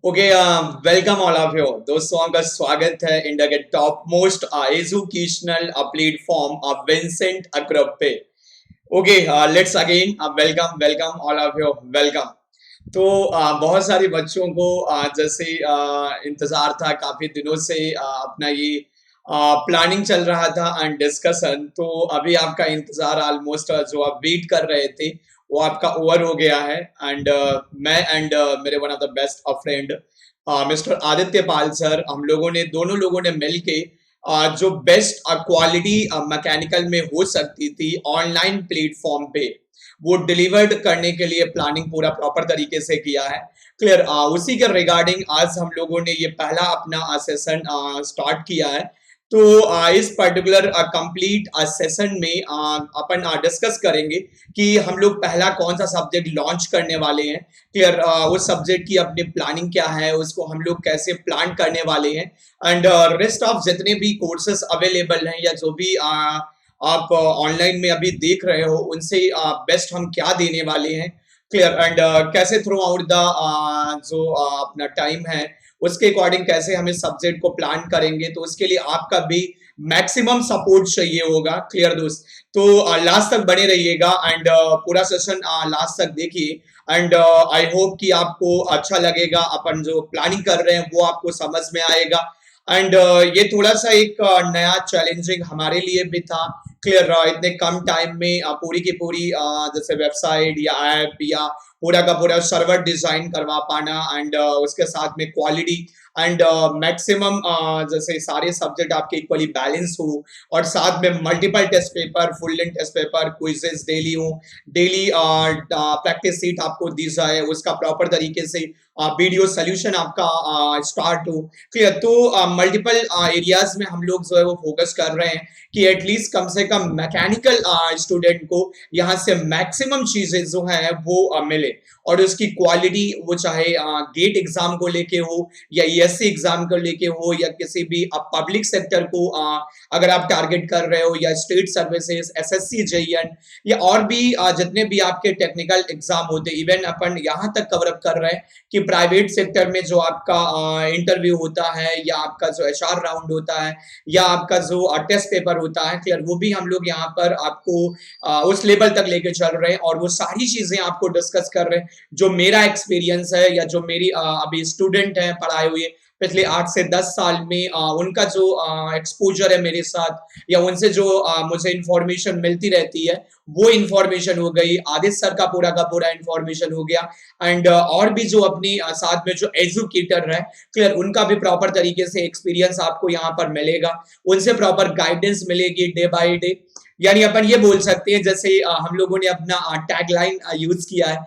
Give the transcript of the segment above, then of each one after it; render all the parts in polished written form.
Okay, welcome all of you दोस्तों। आपका स्वागत है इंडिया के टॉप मोस्ट एजुकेशनल प्लेटफॉर्म विंसेंट अक्रब पे। Okay, let's again welcome welcome all of you, welcome. तो बहुत सारे बच्चों को जैसे इंतजार था काफी दिनों से, अपना ये प्लानिंग चल रहा था एंड डिस्कशन। तो अभी आपका इंतजार ऑलमोस्ट जो आप वेट कर रहे थे वो आपका ओवर हो गया है। एंड मैं एंड मेरे one of the best friend mister Aditya Pal sir, हम लोगों ने दोनों लोगों ने मिलके जो बेस्ट क्वालिटी मैकेनिकल में हो सकती थी ऑनलाइन प्लेटफॉर्म पे, वो डिलीवर्ड करने के लिए प्लानिंग पूरा प्रॉपर तरीके से किया है। क्लियर, उसी के रिगार्डिंग आज हम लोगों ने ये पहला अपना सेशन स्टार्ट किया है। तो इस पर्टिकुलर कंप्लीट सेशन में अपन डिस्कस करेंगे कि हम लोग पहला कौन सा सब्जेक्ट लॉन्च करने वाले हैं। क्लियर, उस सब्जेक्ट की अपनी प्लानिंग क्या है, उसको हम लोग कैसे प्लान करने वाले हैं, एंड रेस्ट ऑफ जितने भी कोर्सेस अवेलेबल हैं या जो भी आप ऑनलाइन में अभी देख रहे हो उनसे बेस्ट हम क्या देने वाले हैं। क्लियर, एंड कैसे थ्रू आउट द जो अपना टाइम है उसके अकॉर्डिंग कैसे हम इस सब्जेक्ट को प्लान करेंगे, तो उसके लिए आपका भी मैक्सिमम सपोर्ट चाहिए होगा। क्लियर दोस्त, तो लास्ट तक बने रहिएगा एंड पूरा सेशन लास्ट तक देखिए। एंड आई होप कि आपको अच्छा लगेगा, अपन जो प्लानिंग कर रहे हैं वो आपको समझ में आएगा। एंड ये थोड़ा सा एक नया चैलेंजिंग हमारे लिए भी था। क्लियर, इतने कम टाइम में पूरी की पूरी जैसे वेबसाइट या ऐप या पूरा का पूरा सर्वर डिजाइन करवा पाना, एंड उसके साथ में क्वालिटी एंड मैक्सिमम जैसे सारे सब्जेक्ट आपके इक्वली बैलेंस हो, और साथ में multiple test paper, full length test paper, quizzes daily हो, डेली प्रैक्टिस सीट आपको दी जाए, उसका प्रॉपर तरीके से वीडियो सोल्यूशन आपका स्टार्ट हो। क्लियर, तो मल्टीपल एरियाज में हम लोग जो है वो फोकस कर रहे हैं कि एटलीस्ट कम से कम मैकेनिकल स्टूडेंट को यहाँ से मैक्सिमम चीजें जो है वो मिले, और उसकी क्वालिटी वो चाहे गेट एग्जाम को लेके हो या ईएससी एग्जाम को लेके हो या किसी भी पब्लिक सेक्टर को अगर आप टारगेट कर रहे हो, या स्टेट सर्विसेज, एसएससी, जेईएन, या और भी जितने भी आपके टेक्निकल एग्जाम होते, इवन अपन यहाँ तक कवर अप कर रहे हैं कि प्राइवेट सेक्टर में जो आपका इंटरव्यू होता है या आपका जो एचआर राउंड होता है या आपका जो टेस्ट पेपर होता है, क्लियर, वो भी हम लोग यहाँ पर आपको उस लेवल तक लेके चल रहे हैं, और वो सारी चीजें आपको डिस्कस कर रहे हैं जो मेरा एक्सपीरियंस है या जो मेरी अभी स्टूडेंट हैं पढ़ाए हुए पिछले 8 से 10 साल में, उनका जो एक्सपोजर है मेरे साथ, या उनसे जो मुझे इंफॉर्मेशन मिलती रहती है, वो इंफॉर्मेशन हो गई। आदित्य सर का पूरा इंफॉर्मेशन हो गया। एंड और भी जो अपनी साथ में जो एजुकेटर है, क्लियर, उनका भी प्रॉपर तरीके से एक्सपीरियंस आपको यहाँ पर मिलेगा, उनसे प्रॉपर गाइडेंस मिलेगी डे बाय डे। यानी अपन ये बोल सकते हैं जैसे हम लोगों ने अपना टैगलाइन यूज किया है,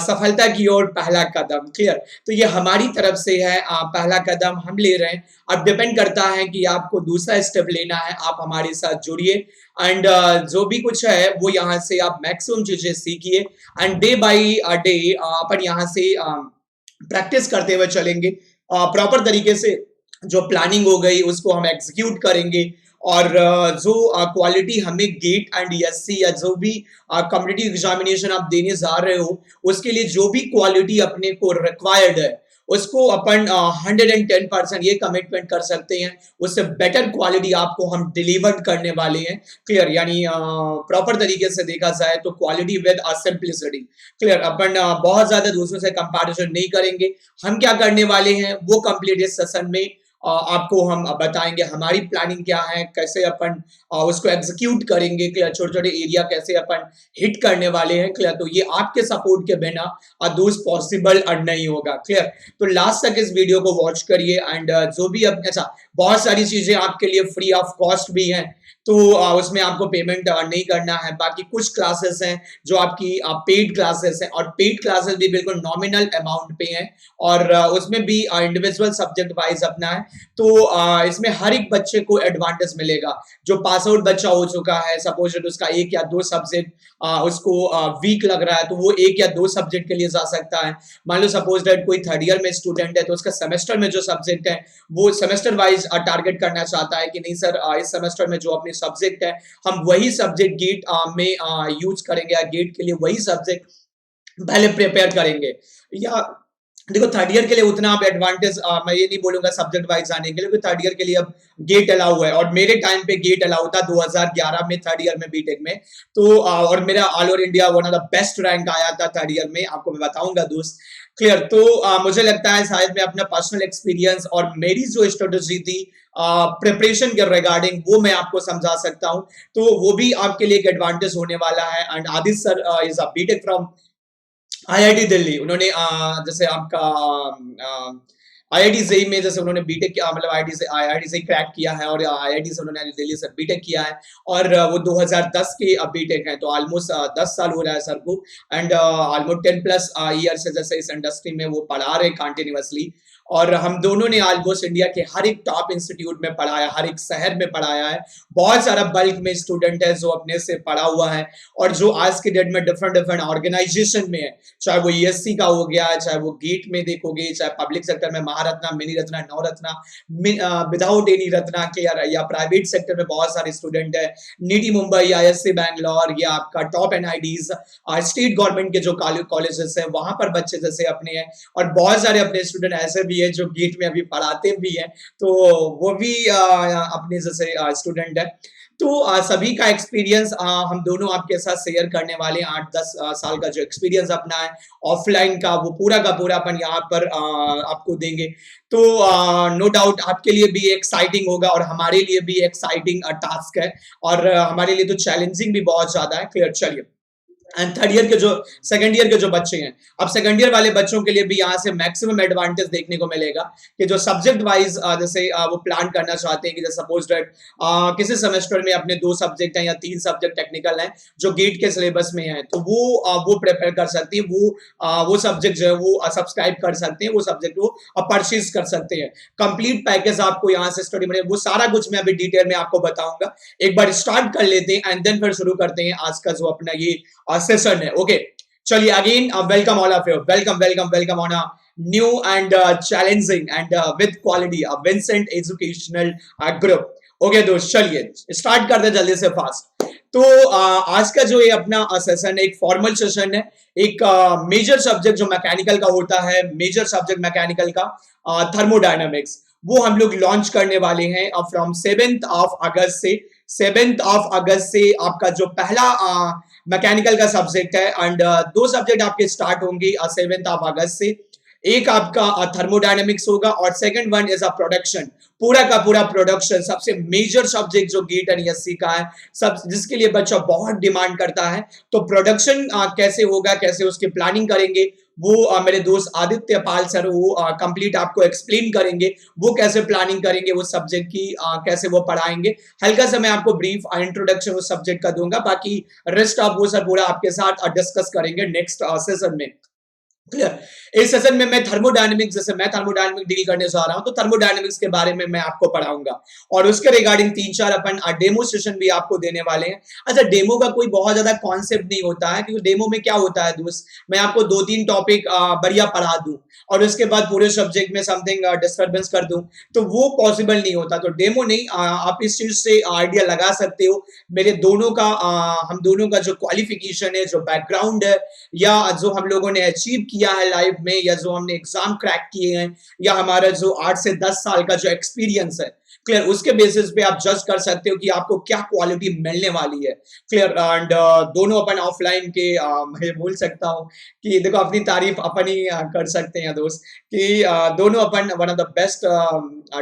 सफलता की ओर पहला कदम। क्लियर, तो ये हमारी तरफ से है, पहला कदम हम ले रहे हैं। अब डिपेंड करता है कि आपको दूसरा स्टेप लेना है, आप हमारे साथ जुड़िए एंड जो भी कुछ है वो यहाँ से आप मैक्सिमम चीजें सीखिए, एंड डे बाई डे अपन यहाँ से प्रैक्टिस करते हुए चलेंगे। प्रॉपर तरीके से जो प्लानिंग हो गई उसको हम एग्जीक्यूट करेंगे, और जो क्वालिटी हमें गेट एंड एससी या जो भी कम्पिटिटिव एग्जामिनेशन आप देने जा रहे हो उसके लिए जो भी क्वालिटी अपने को रिक्वायर्ड है, उसको अपन 110% ये कमिटमेंट कर सकते हैं, उससे बेटर क्वालिटी आपको हम डिलीवर करने वाले हैं। क्लियर, यानी प्रॉपर तरीके से देखा जाए तो क्वालिटी विद सिंप्लिसिटी। क्लियर, अपन बहुत ज्यादा दूसरों से कंपैरिजन नहीं करेंगे। हम क्या करने वाले हैं वो कंप्लीट इस सेशन में आपको हम बताएंगे, हमारी प्लानिंग क्या है, कैसे अपन उसको एग्जीक्यूट करेंगे। क्लियर, छोटे छोटे एरिया कैसे अपन हिट करने वाले हैं। क्लियर, तो ये आपके सपोर्ट के बिना अधूस पॉसिबल नहीं होगा। क्लियर, तो लास्ट तक इस वीडियो को वॉच करिए, एंड जो भी अब अच्छा बहुत सारी चीजें आपके लिए फ्री ऑफ कॉस्ट भी हैं, तो उसमें आपको पेमेंट नहीं करना है। बाकी कुछ क्लासेस हैं जो आपकी पेड क्लासेस हैं, और पेड क्लासेस भी बिल्कुल नॉमिनल अमाउंट पे हैं, और उसमें भी इंडिविजुअल सब्जेक्ट वाइज अपना है। तो इसमें हर एक बच्चे को एडवांटेज मिलेगा। जो पास आउट बच्चा हो चुका है, सपोज उसका एक या दो सब्जेक्ट उसको वीक लग रहा है, तो वो एक या दो सब्जेक्ट के लिए जा सकता है। मान लो सपोज दैट कोई थर्ड ईयर में स्टूडेंट है, तो उसका सेमेस्टर में जो सब्जेक्ट है वो सेमेस्टर वाइज टारगेट करना चाहता है कि नहीं सर, इस सेमेस्टर में जो अपने सब्जेक्ट है हम वही सब्जेक्ट गेट में यूज करेंगे, या गेट के लिए वही सब्जेक्ट पहले प्रिपेयर करेंगे, या देखो थर्ड ईयर के लिए उतना आप एडवांटेज मैं ये नहीं बोलूंगा सब्जेक्ट वाइज आने के लिए, क्योंकि थर्ड ईयर के लिए अब गेट अलाउ है और मेरे टाइम पे गेट अलाउ था 2011 में थर्ड ईयर में बीटेक में। तो और मेरा all over India one of the best rank आया था थर्ड ईयर में, आपको मैं बताऊंगा दोस्त। क्लियर। तो मुझे लगता है शायद मैं अपना पर्सनल एक्सपीरियंस और मेरी जो स्ट्रेटेजी थी प्रिपरेशन के रिगार्डिंग वो मैं आपको समझा सकता हूं, तो वो भी आपके लिए एक एडवांटेज होने वाला है। And Aditya sir is a B Tech from IIT Delhi. उन्होंने जैसे आपका आईआईटी जेई में जैसे उन्होंने बीटेक किया, मतलब आईआईटी से क्रैक किया है और आईआईटी से उन्होंने दिल्ली से बीटेक किया है। और वो 2010 के बीटेक है, तो ऑलमोस्ट 10 साल हो रहा है सर को। एंड ऑलमोस्ट 10 प्लस ईयर से जैसे इस इंडस्ट्री में वो पढ़ा रहे कंटिन्यूअसली। और हम दोनों ने ऑलमोस्ट इंडिया के हर एक टॉप इंस्टीट्यूट में पढ़ाया, हर एक शहर में पढ़ाया है। बहुत सारा बल्क में स्टूडेंट है जो अपने से पढ़ा हुआ है और जो आज के डेट में डिफरेंट डिफरेंट ऑर्गेनाइजेशन में है, चाहे वो ईएससी का हो गया, चाहे वो गेट में देखोगे, चाहे पब्लिक सेक्टर में Maharatna, mini Ratna, Navratna, without any Ratna clear, या प्राइवेट सेक्टर में बहुत सारे स्टूडेंट है, नीटी मुंबई, आईएससी बैंगलोर, या आपका टॉप एनआईडीज, स्टेट गवर्नमेंट के जो कॉलेजेस है वहां पर बच्चे जैसे अपने हैं। और बहुत सारे अपने स्टूडेंट ऐसे भी है जो गेट में अभी पढ़ाते भी हैं, तो वो भी अपने जैसे स्टूडेंट है। तो सभी का एक्सपीरियंस हम दोनों आपके साथ शेयर करने वाले हैं। 8-10 साल का जो एक्सपीरियंस अपना है ऑफलाइन का पूरा अपन यहाँ पर आपको देंगे। तो नो डाउट आपके लिए भी एक्साइटिंग होगा और हमारे लिए भी एक्साइटिंग टास्क है, और हमारे लिए तो चैलेंजिंग भी बहुत ज्यादा है। क्लियर। चलिए। एंड थर्ड ईयर के जो सेकंड ईयर के जो बच्चे हैं, अब सेकंड ईयर वाले बच्चों के लिए भी यहाँ से मैक्सिमम एडवांटेज देखने को मिलेगा कि जो सब्जेक्ट वाइज जैसे वो प्लान करना चाहते हैं कि जैसे सपोज दैट किसी सेमेस्टर में अपने 2 सब्जेक्ट हैं या 3 सब्जेक्ट टेक्निकल हैं जो गेट के सिलेबस में है, तो वो प्रिपेयर कर सकते हैं, वो सब्जेक्ट जो है वो सब्सक्राइब कर सकते हैं, वो सब्जेक्ट वो परचेज कर सकते हैं। कंप्लीट पैकेज आपको यहाँ से स्टडी मिलेगा, वो सारा कुछ मैं अभी डिटेल में आपको बताऊंगा। एक बार स्टार्ट कर लेते हैं एंड देन फिर शुरू करते हैं आज का जो अपना ये सेशन है। ओके। चलिए again welcome all of you, welcome on a new and challenging and with quality Vincent educational group. Okay दोस्त, चलिए स्टार्ट करते हैं जल्दी से फास्ट। तो आज का जो ये अपना सेशन है एक फॉर्मल सेशन है। एक मेजर सब्जेक्ट जो मैकेनिकल का होता है, मेजर सब्जेक्ट मैकेनिकल का थर्मोडायनामिक्स, वो हम लोग लॉन्च करने वाले हैं फ्रॉम 7th ऑफ अगस्त से। 7th ऑफ अगस्त से आपका जो पहला मैकेनिकल का सब्जेक्ट है, एंड 2 सब्जेक्ट आपके स्टार्ट होंगे 7th ऑफ अगस्त से। एक आपका थर्मोडायनेमिक्स होगा और second one is a production, पूरा का पूरा प्रोडक्शन, सबसे मेजर सब्जेक्ट जो गेट एंड एससी का है, सब जिसके लिए बच्चा बहुत डिमांड करता है। तो प्रोडक्शन कैसे होगा, कैसे उसकी प्लानिंग करेंगे, वो मेरे दोस्त आदित्य पाल सर वो कंप्लीट आपको एक्सप्लेन करेंगे, वो कैसे प्लानिंग करेंगे, वो सब्जेक्ट की कैसे वो पढ़ाएंगे। हल्का सा मैं आपको ब्रीफ इंट्रोडक्शन उस सब्जेक्ट का दूंगा, बाकी रेस्ट आप वो सर पूरा आपके साथ डिस्कस करेंगे नेक्स्ट सेशन में। क्लियर। इस सेशन में मैं थर्मोडायनेमिक्स, जैसे मैं थर्मोडायनेमिक्स डील करने जा रहा हूं, तो थर्मोडायनेमिक्स के बारे में मैं आपको पढ़ाऊंगा और उसके रिगार्डिंग 3-4 अपन डेमो सेशन भी आपको देने वाले हैं। अच्छा, डेमो का कोई बहुत ज्यादा कॉन्सेप्ट नहीं होता है, क्योंकि डेमो में क्या होता है दोस्त, मैं आपको 2-3 टॉपिक बढ़िया पढ़ा दूं और उसके बाद पूरे सब्जेक्ट में समथिंग डिस्टर्बेंस कर दूं, तो वो पॉसिबल नहीं होता। तो डेमो नहीं, आप इस चीज से आइडिया लगा सकते हो मेरे दोनों का, हम दोनों का जो क्वालिफिकेशन है, जो बैकग्राउंड है, या जो हम लोगों ने अचीव किया है लाइफ में, या जो हमने एग्जाम क्रैक किए हैं, या हमारा जो 8 से 10 साल का जो एक्सपीरियंस है, क्लियर, उसके बेसिस पे आप जज कर सकते हो कि आपको क्या क्वालिटी मिलने वाली है। क्लियर। एंड दोनों अपन ऑफलाइन के मैं बोल सकता हूँ कि देखो अपनी तारीफ अपन ही कर सकते हैं दोस्त, कि दोनों अपन one of the best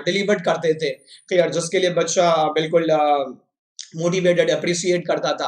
delivered करते थे। क्लियर। जिसके लिए बच्चा बिल्कुल मोटिवेटेड अप्रिशिएट करता था।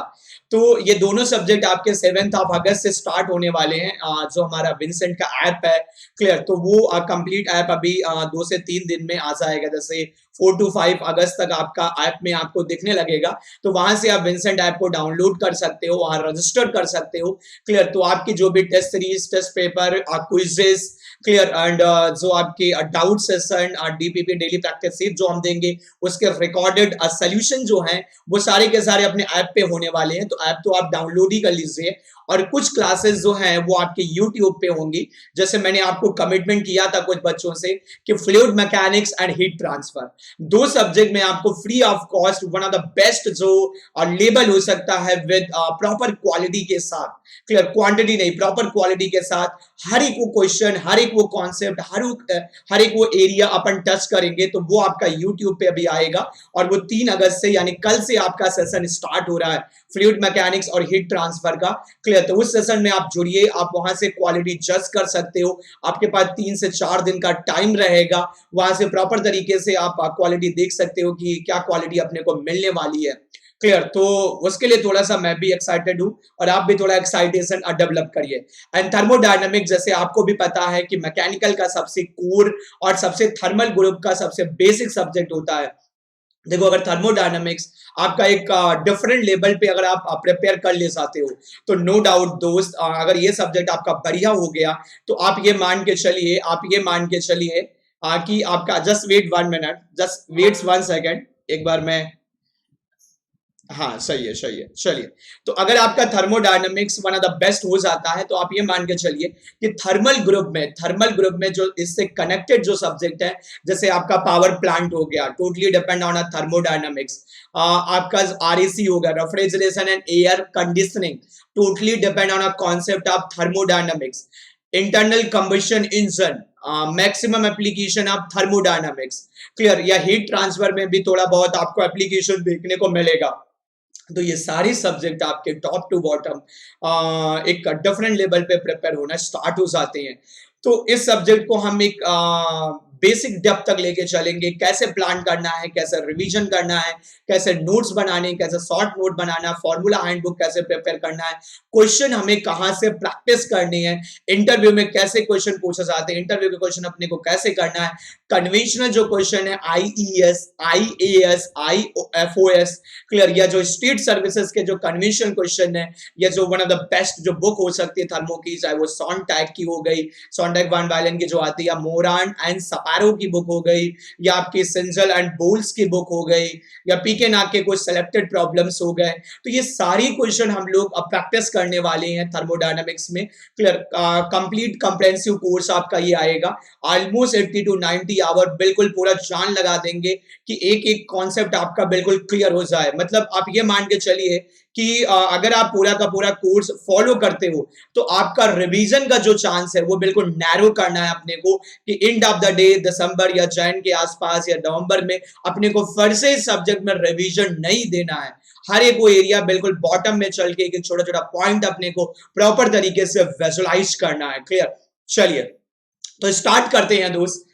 तो ये दोनों सब्जेक्ट आपके 7th ऑफ अगस्त से स्टार्ट होने वाले हैं। जो हमारा विंसेंट का ऐप है, क्लियर, तो वो कंप्लीट ऐप अभी 2 से 3 दिन में आ जाएगा। जैसे 4 to 5 अगस्त तक आपका ऐप में आपको दिखने लगेगा, तो वहां से आप विंसेंट ऐप को डाउनलोड कर सकते हो, वहां रजिस्टर कर सकते हो। क्लियर। तो आपकी जो भी test series, test paper, quizzes, clear, and जो आपके doubt session, DPP daily practice sheet जो हम देंगे, उसके रिकॉर्डेड सोल्यूशन जो है वो सारे के सारे अपने ऐप पे होने वाले हैं, तो ऐप तो आप डाउनलोड ही कर लीजिए। और कुछ क्लासेस जो हैं वो आपके यूट्यूब पे होंगी। जैसे मैंने आपको कमिटमेंट किया था कुछ बच्चों से कि fluid mechanics and heat transfer, दो सब्जेक्ट में आपको free of cost one of the best जो लेबल हो सकता है विद प्रॉपर क्वालिटी के साथ, क्लियर, क्वांटिटी नहीं, प्रॉपर क्वालिटी के साथ हर एक वो क्वेश्चन, हर एक वो कॉन्सेप्ट, हर एक वो एरिया अपन टच करेंगे, तो वो आपका यूट्यूब पे अभी आएगा। और वो 3 अगस्त से यानी कल से आपका सेशन स्टार्ट हो रहा है फ्लूइड मैकेनिक्स और हीट ट्रांसफर का, क्लियर। तो उस सेशन में आप जुड़िए, आप वहां से क्वालिटी जज कर सकते हो। आपके पास 3 से 4 दिन का टाइम रहेगा, वहां से प्रॉपर तरीके से आप क्वालिटी देख सकते हो कि क्या क्वालिटी अपने को मिलने वाली है, क्लियर। तो उसके लिए थोड़ा सा मैं भी एक्साइटेड हूं और आप भी थोड़ा एक्साइटेशन डेवलप करिए। एंड थर्मोडायनामिक्स, जैसे आपको भी पता है कि मैकेनिकल का सबसे कोर और सबसे थर्मल ग्रुप का सबसे बेसिक सब्जेक्ट होता है। देखो, अगर थर्मोडायनामिक्स आपका एक डिफरेंट लेवल पे अगर आप प्रिपेयर कर ले जाते हो, तो नो डाउट दोस्त, अगर ये सब्जेक्ट आपका बढ़िया हो गया, तो आप ये मान के चलिए, कि आपका, just wait 1 minute, just wait 1 second, एक बार मैं, हाँ सही है, सही है, चलिए। तो अगर आपका thermodynamics one of the best हो जाता है, तो आप ये मान के चलिए कि थर्मल ग्रुप में जो इससे कनेक्टेड जो सब्जेक्ट है, जैसे आपका पावर प्लांट हो गया, totally depend on a thermodynamics. आपका आरएसी हो गया, refrigeration and air conditioning, totally depend on a concept of thermodynamics. Internal combustion engine, maximum application of thermodynamics, clear. या हीट ट्रांसफर में भी थोड़ा बहुत आपको एप्लीकेशन देखने को मिलेगा। तो ये सारे सब्जेक्ट आपके टॉप टू बॉटम एक डिफरेंट लेवल पे प्रिपेयर होना स्टार्ट हो जाते हैं। तो इस सब्जेक्ट को हम एक बेसिक डेप्थ तक लेके चलेंगे, कैसे प्लान करना है, कैसे रिवीजन करना है, कैसे नोट्स बनाने, कैसे शॉर्ट नोट बनाना, फॉर्मूला हैंडबुक कैसे प्रिपेयर करना है, क्वेश्चन हमें कहाँ से प्रैक्टिस करनी है, इंटरव्यू में कैसे क्वेश्चन पूछे जाते हैं, इंटरव्यू के क्वेश्चन अपने को कैसे करना है, कन्वेंशनल जो क्वेश्चन है आईईएस, आईएएस, आईएफओएस, क्लियर, या जो स्टेट सर्विसेज के जो कन्वेंशनल क्वेश्चन है, या जो वन ऑफ द बेस्ट जो बुक हो सकती है थर्मो की, चाहे वो सॉन्टैग की हो गई, सॉन्टैग वैन वाइलन की जो आती है, मोरान एंड सपारो की बुक हो गई, या आपकी सिंजल एंड बोल्स की बुक हो गई, या पीके नाग के कुछ सेलेक्टेड प्रॉब्लम्स हो गए। तो ये सारी क्वेश्चन हम लोग अब प्रैक्टिस करने वाले हैं थर्मोडायनामिक्स में, क्लियर। कंप्लीट कंप्रेहेंसिव कोर्स आपका ये आएगा, ऑलमोस्ट 80 to 90 आवर, बिल्कुल पूरा जान लगा देंगे कि एक एक कॉन्सेप्ट आपका बिल्कुल क्लियर हो जाए। मतलब आप ये मान के चलिए कि अगर आप पूरा का पूरा कोर्स फॉलो करते हो, तो आपका रिवीजन का जो चांस है वो बिल्कुल नैरो करना है अपने को, कि एंड ऑफ द डे दिसंबर या जैन के आसपास या नवंबर में अपने को फिर से सब्जेक्ट में रिवीजन नहीं देना है। हर एक वो एरिया बिल्कुल बॉटम में चल के एक छोटा छोटा पॉइंट अपने को प्रॉपर तरीके से विजुअलाइज करना है, क्लियर। चलिए, तो स्टार्ट करते हैं दोस्त।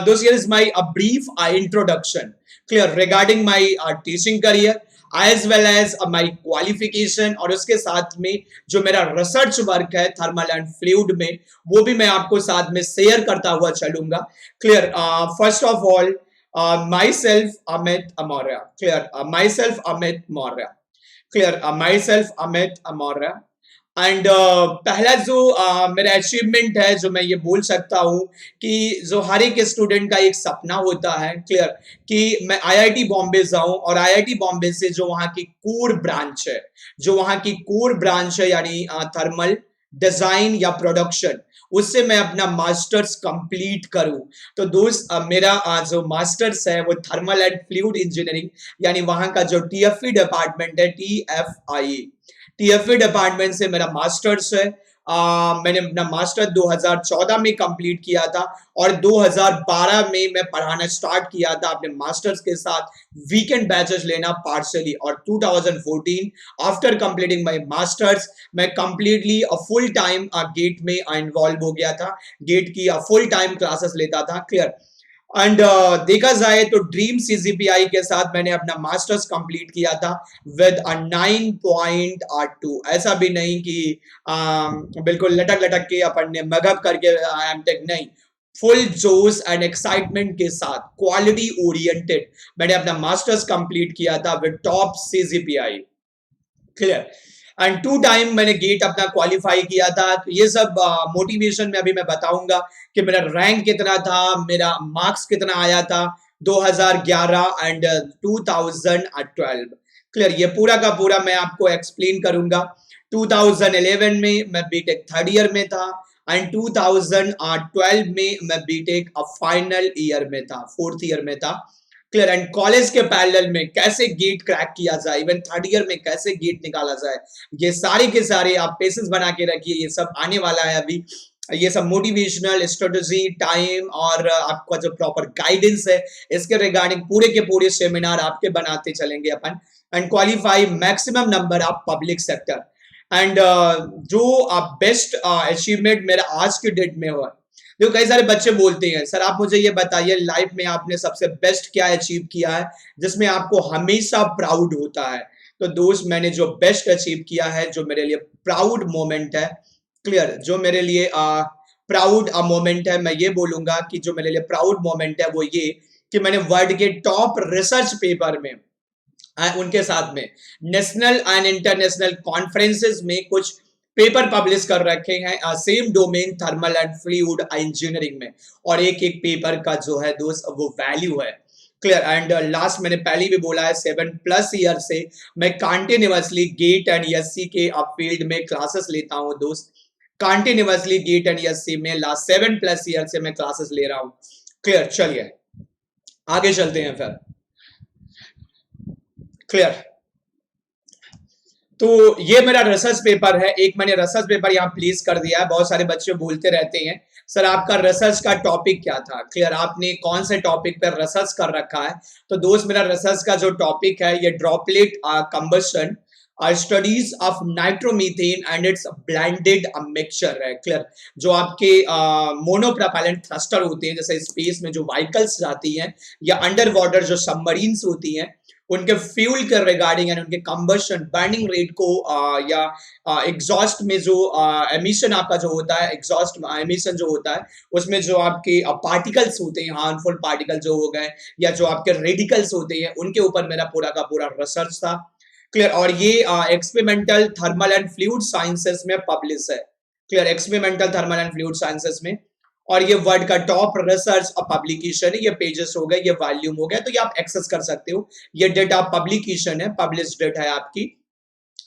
दोस्त, here is my a brief introduction, clear, regarding my teaching career as well as my qualification, और उसके साथ में जो मेरा रिसर्च वर्क है थर्मल एंड फ्लूइड में, वो भी मैं आपको साथ में शेयर करता हुआ चलूंगा, clear. First of all, my self Amit Maurya, clear, my self Amit Maurya, clear, my self Amit Maurya. And पहला जो मेरा अचीवमेंट है, जो मैं ये बोल सकता हूँ कि जो हर एक स्टूडेंट का एक सपना होता है, क्लियर, कि मैं आईआईटी बॉम्बे जाऊं, और आईआईटी बॉम्बे से जो वहाँ की कोर ब्रांच है, यानी थर्मल डिजाइन या प्रोडक्शन, उससे मैं अपना मास्टर्स कंप्लीट करूं। तो दोस्त, मेरा जो मास्टर्स है वो थर्मल एंड फ्लूइड इंजीनियरिंग, यानी वहां का जो टीएफई डिपार्टमेंट है, टीएफई डिपार्टमेंट से मेरा मास्टर्स है। मैंने अपना मास्टर 2014 में कंप्लीट किया था, और 2012 में मैं पढ़ाना स्टार्ट किया था अपने मास्टर्स के साथ, वीकेंड बैचेस लेना पार्शियली। और 2014 आफ्टर कंप्लीटिंग माय मास्टर्स, मैं कंप्लीटली फुल टाइम गेट में इन्वॉल्व हो गया था, गेट की फुल टाइम क्लासेस लेता था, क्लियर। एंड देखा जाए तो ड्रीम सीजीपीआई के साथ मैंने अपना मास्टर्स कंप्लीट किया था विद 9.82। ऐसा भी नहीं कि बिल्कुल लटक लटक के अपन ने मगअप करके एमटेक, नहीं, फुल जोश एंड एक्साइटमेंट के साथ, क्वालिटी ओरिएंटेड मैंने अपना मास्टर्स कंप्लीट किया था with top CGPI, clear. And 2 time मैंने गेट अपना क्वालिफाई किया था। तो ये सब मोटिवेशन में अभी मैं बताऊंगा कि मेरा रैंक कितना था, मेरा मार्क्स कितना आया था 2011 एंड 2012, क्लियर, ये पूरा का पूरा मैं आपको एक्सप्लेन करूंगा। 2011 में मैं बीटेक थर्ड ईयर में था एंड 2012 में मैं बीटेक फाइनल ईयर में था, फोर्थ ईयर में था। क्लियर, एंड कॉलेज के पैरेलल में कैसे गेट क्रैक किया जाए, इवन थर्ड ईयर में कैसे गेट निकाला जाए, ये सारे के सारे आप पेशेंस बना के रखिए, ये सब आने वाला है अभी। ये सब मोटिवेशनल स्ट्रेटजी, टाइम और आपका जो प्रॉपर गाइडेंस है, इसके रिगार्डिंग पूरे के पूरे सेमिनार आपके बनाते चलेंगे अपन। And qualify maximum number of public sector. And जो बेस्ट अचीवमेंट मेरा आज के डेट में हुआ, देखो कई सारे बच्चे बोलते हैं सर आप मुझे ये बताइए लाइफ में आपने सबसे बेस्ट क्या अचीव किया है जिसमें आपको हमेशा प्राउड होता है। तो दोस्त, मैंने जो बेस्ट अचीव किया है, जो मेरे लिए प्राउड मोमेंट है, क्लियर, जो मेरे लिए प्राउड मोमेंट है, मैं ये बोलूंगा कि जो मेरे लिए प्राउड मोमेंट है वो ये कि मैंने वर्ल्ड के टॉप रिसर्च पेपर में उनके साथ में नेशनल एंड इंटरनेशनल कॉन्फ्रेंसेस में कुछ पेपर पब्लिश कर रखे हैं same domain thermal and fluid engineering में, और एक एक पेपर का जो है दोस्त वो वैल्यू है। क्लियर, एंड लास्ट मैंने पहले भी बोला है 7+ ईयर से मैं कंटिन्यूअसली गेट एंड एससी के फील्ड में क्लासेस लेता हूं दोस्त। कंटिन्यूअसली गेट एंड एससी में लास्ट 7+ ईयर से मैं क्लासेस ले रहा हूं। क्लियर, चलिए आगे चलते हैं फिर। क्लियर, तो ये मेरा रिसर्च पेपर है, एक मैंने रिसर्च पेपर यहाँ प्लेस कर दिया है। बहुत सारे बच्चे बोलते रहते हैं सर आपका रिसर्च का टॉपिक क्या था, क्लियर, आपने कौन से टॉपिक पर रिसर्च कर रखा है। तो दोस्त, मेरा रिसर्च का जो टॉपिक है ये droplet combustion studies of nitromethane and it's blended mixture है। क्लियर, जो आपके मोनोप्रोपेलेंट थ्रस्टर होते हैं, जैसे स्पेस में जो व्हीकल्स जाती हैं या अंडर वाटर जो सबमरीन्स होती हैं, उनके फ्यूल के रिगार्डिंग एंड उनके कंबशन बर्निंग रेट को या एग्जॉस्ट में जो एमिशन आपका जो होता है, एग्जॉस्ट एमिशन जो होता है उसमें जो आपके पार्टिकल्स होते हैं, हार्मफुल पार्टिकल जो हो गए या जो आपके रेडिकल्स होते हैं, उनके ऊपर मेरा पूरा का पूरा रिसर्च था। क्लियर, और ये experimental thermal and fluid sciences में पब्लिश है। Clear, experimental thermal and fluid sciences में, और ये वर्ल्ड का टॉप रिसर्च पब्लिकेशन है। ये पेजेस हो गए, ये वॉल्यूम हो गया, तो ये आप एक्सेस कर सकते हो। ये डेट ऑफ पब्लिकेशन है, पब्लिश डेट है आपकी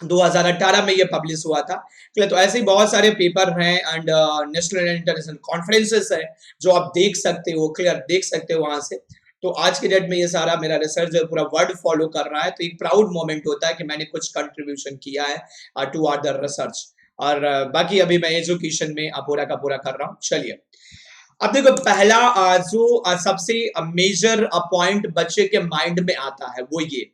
2018 में ये पब्लिश हुआ था। तो ऐसे ही बहुत सारे पेपर हैं and national and international conferences है जो आप देख सकते हो। क्लियर, देख सकते हो वहां से। तो आज के डेट में ये सारा मेरा रिसर्च जो पूरा वर्ड फॉलो कर रहा है, तो एक प्राउड मोमेंट होता है कि मैंने कुछ कंट्रीब्यूशन किया है टू आर द रिसर्च। और बाकी अभी मैं एजुकेशन में पूरा का पूरा कर रहा हूँ। चलिए, अब देखो पहला जो सबसे मेजर पॉइंट बच्चे के माइंड में आता है वो ये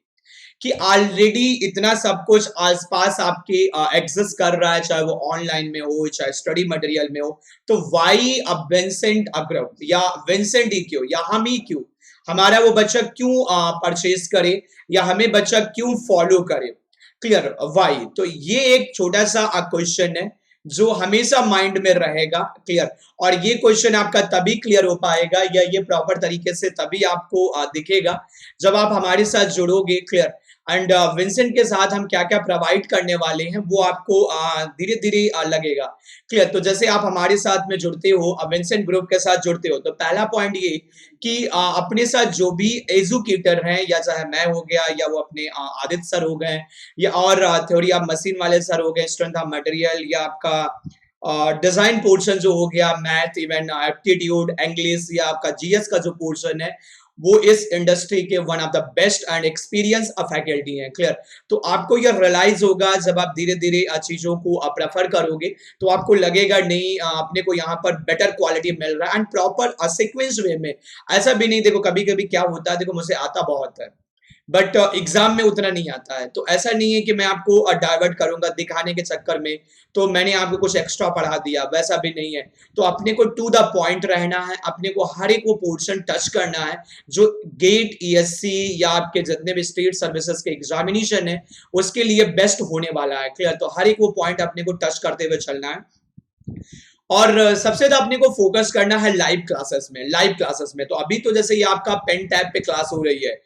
कि ऑलरेडी इतना सब कुछ आसपास आपके एग्जिस्ट कर रहा है, चाहे वो ऑनलाइन में हो चाहे स्टडी मटेरियल में हो, तो वाई अब विंसेंट अग्रव या विंसेंट ही क्यों या हम ही क्यों, हमारा वो बच्चा क्यों परचेज करे या हमें बच्चा क्यों फॉलो करे। क्लियर, वाई, तो ये एक छोटा सा क्वेश्चन है जो हमेशा माइंड में रहेगा। क्लियर, और ये क्वेश्चन आपका तभी क्लियर हो पाएगा या ये प्रॉपर तरीके से तभी आपको दिखेगा जब आप हमारे साथ जुड़ोगे। क्लियर, एंड विंसेंट के साथ हम क्या क्या प्रोवाइड करने वाले हैं वो आपको धीरे धीरे लगेगा। क्लियर, तो जैसे आप हमारे साथ में जुड़ते हो, विंसेंट ग्रुप के साथ जुड़ते हो, तो पहला पॉइंट ये कि अपने साथ जो भी एजुकेटर हैं, या चाहे मैं हो गया या वो अपने आदित्य सर हो गए या और थ्योरी ऑफ मशीन वाले सर हो गए, स्ट्रेंथ ऑफ मटेरियल, या आपका डिजाइन पोर्शन जो हो गया, मैथ, इवन एप्टीट्यूड, इंग्लिश, या आपका जीएस का जो पोर्शन है, वो इस इंडस्ट्री के one of the best and experience faculty हैं। क्लियर, तो आपको ये रियलाइज होगा जब आप धीरे धीरे चीजों को प्रेफर करोगे, तो आपको लगेगा नहीं अपने को यहाँ पर बेटर क्वालिटी मिल रहा है एंड प्रॉपर सीक्वेंस वे में। ऐसा भी नहीं, देखो कभी कभी क्या होता है, देखो मुझे आता बहुत है बट एग्जाम में उतना नहीं आता है, तो ऐसा नहीं है कि मैं आपको डाइवर्ट करूंगा दिखाने के चक्कर में, तो मैंने आपको कुछ एक्स्ट्रा पढ़ा दिया, वैसा भी नहीं है। तो अपने को टू द पॉइंट रहना है, अपने को हर एक वो पोर्शन टच करना है जो गेट, ईएससी या आपके जितने भी स्टेट सर्विसेज के एग्जामिनेशन है उसके लिए बेस्ट होने वाला है। क्लियर, तो हर एक वो पॉइंट अपने को टच करते हुए चलना है। और सबसे ज्यादा अपने को फोकस करना है लाइव क्लासेस में, लाइव क्लासेस में। तो अभी तो जैसे ये आपका पेन टैब पे क्लास हो रही है,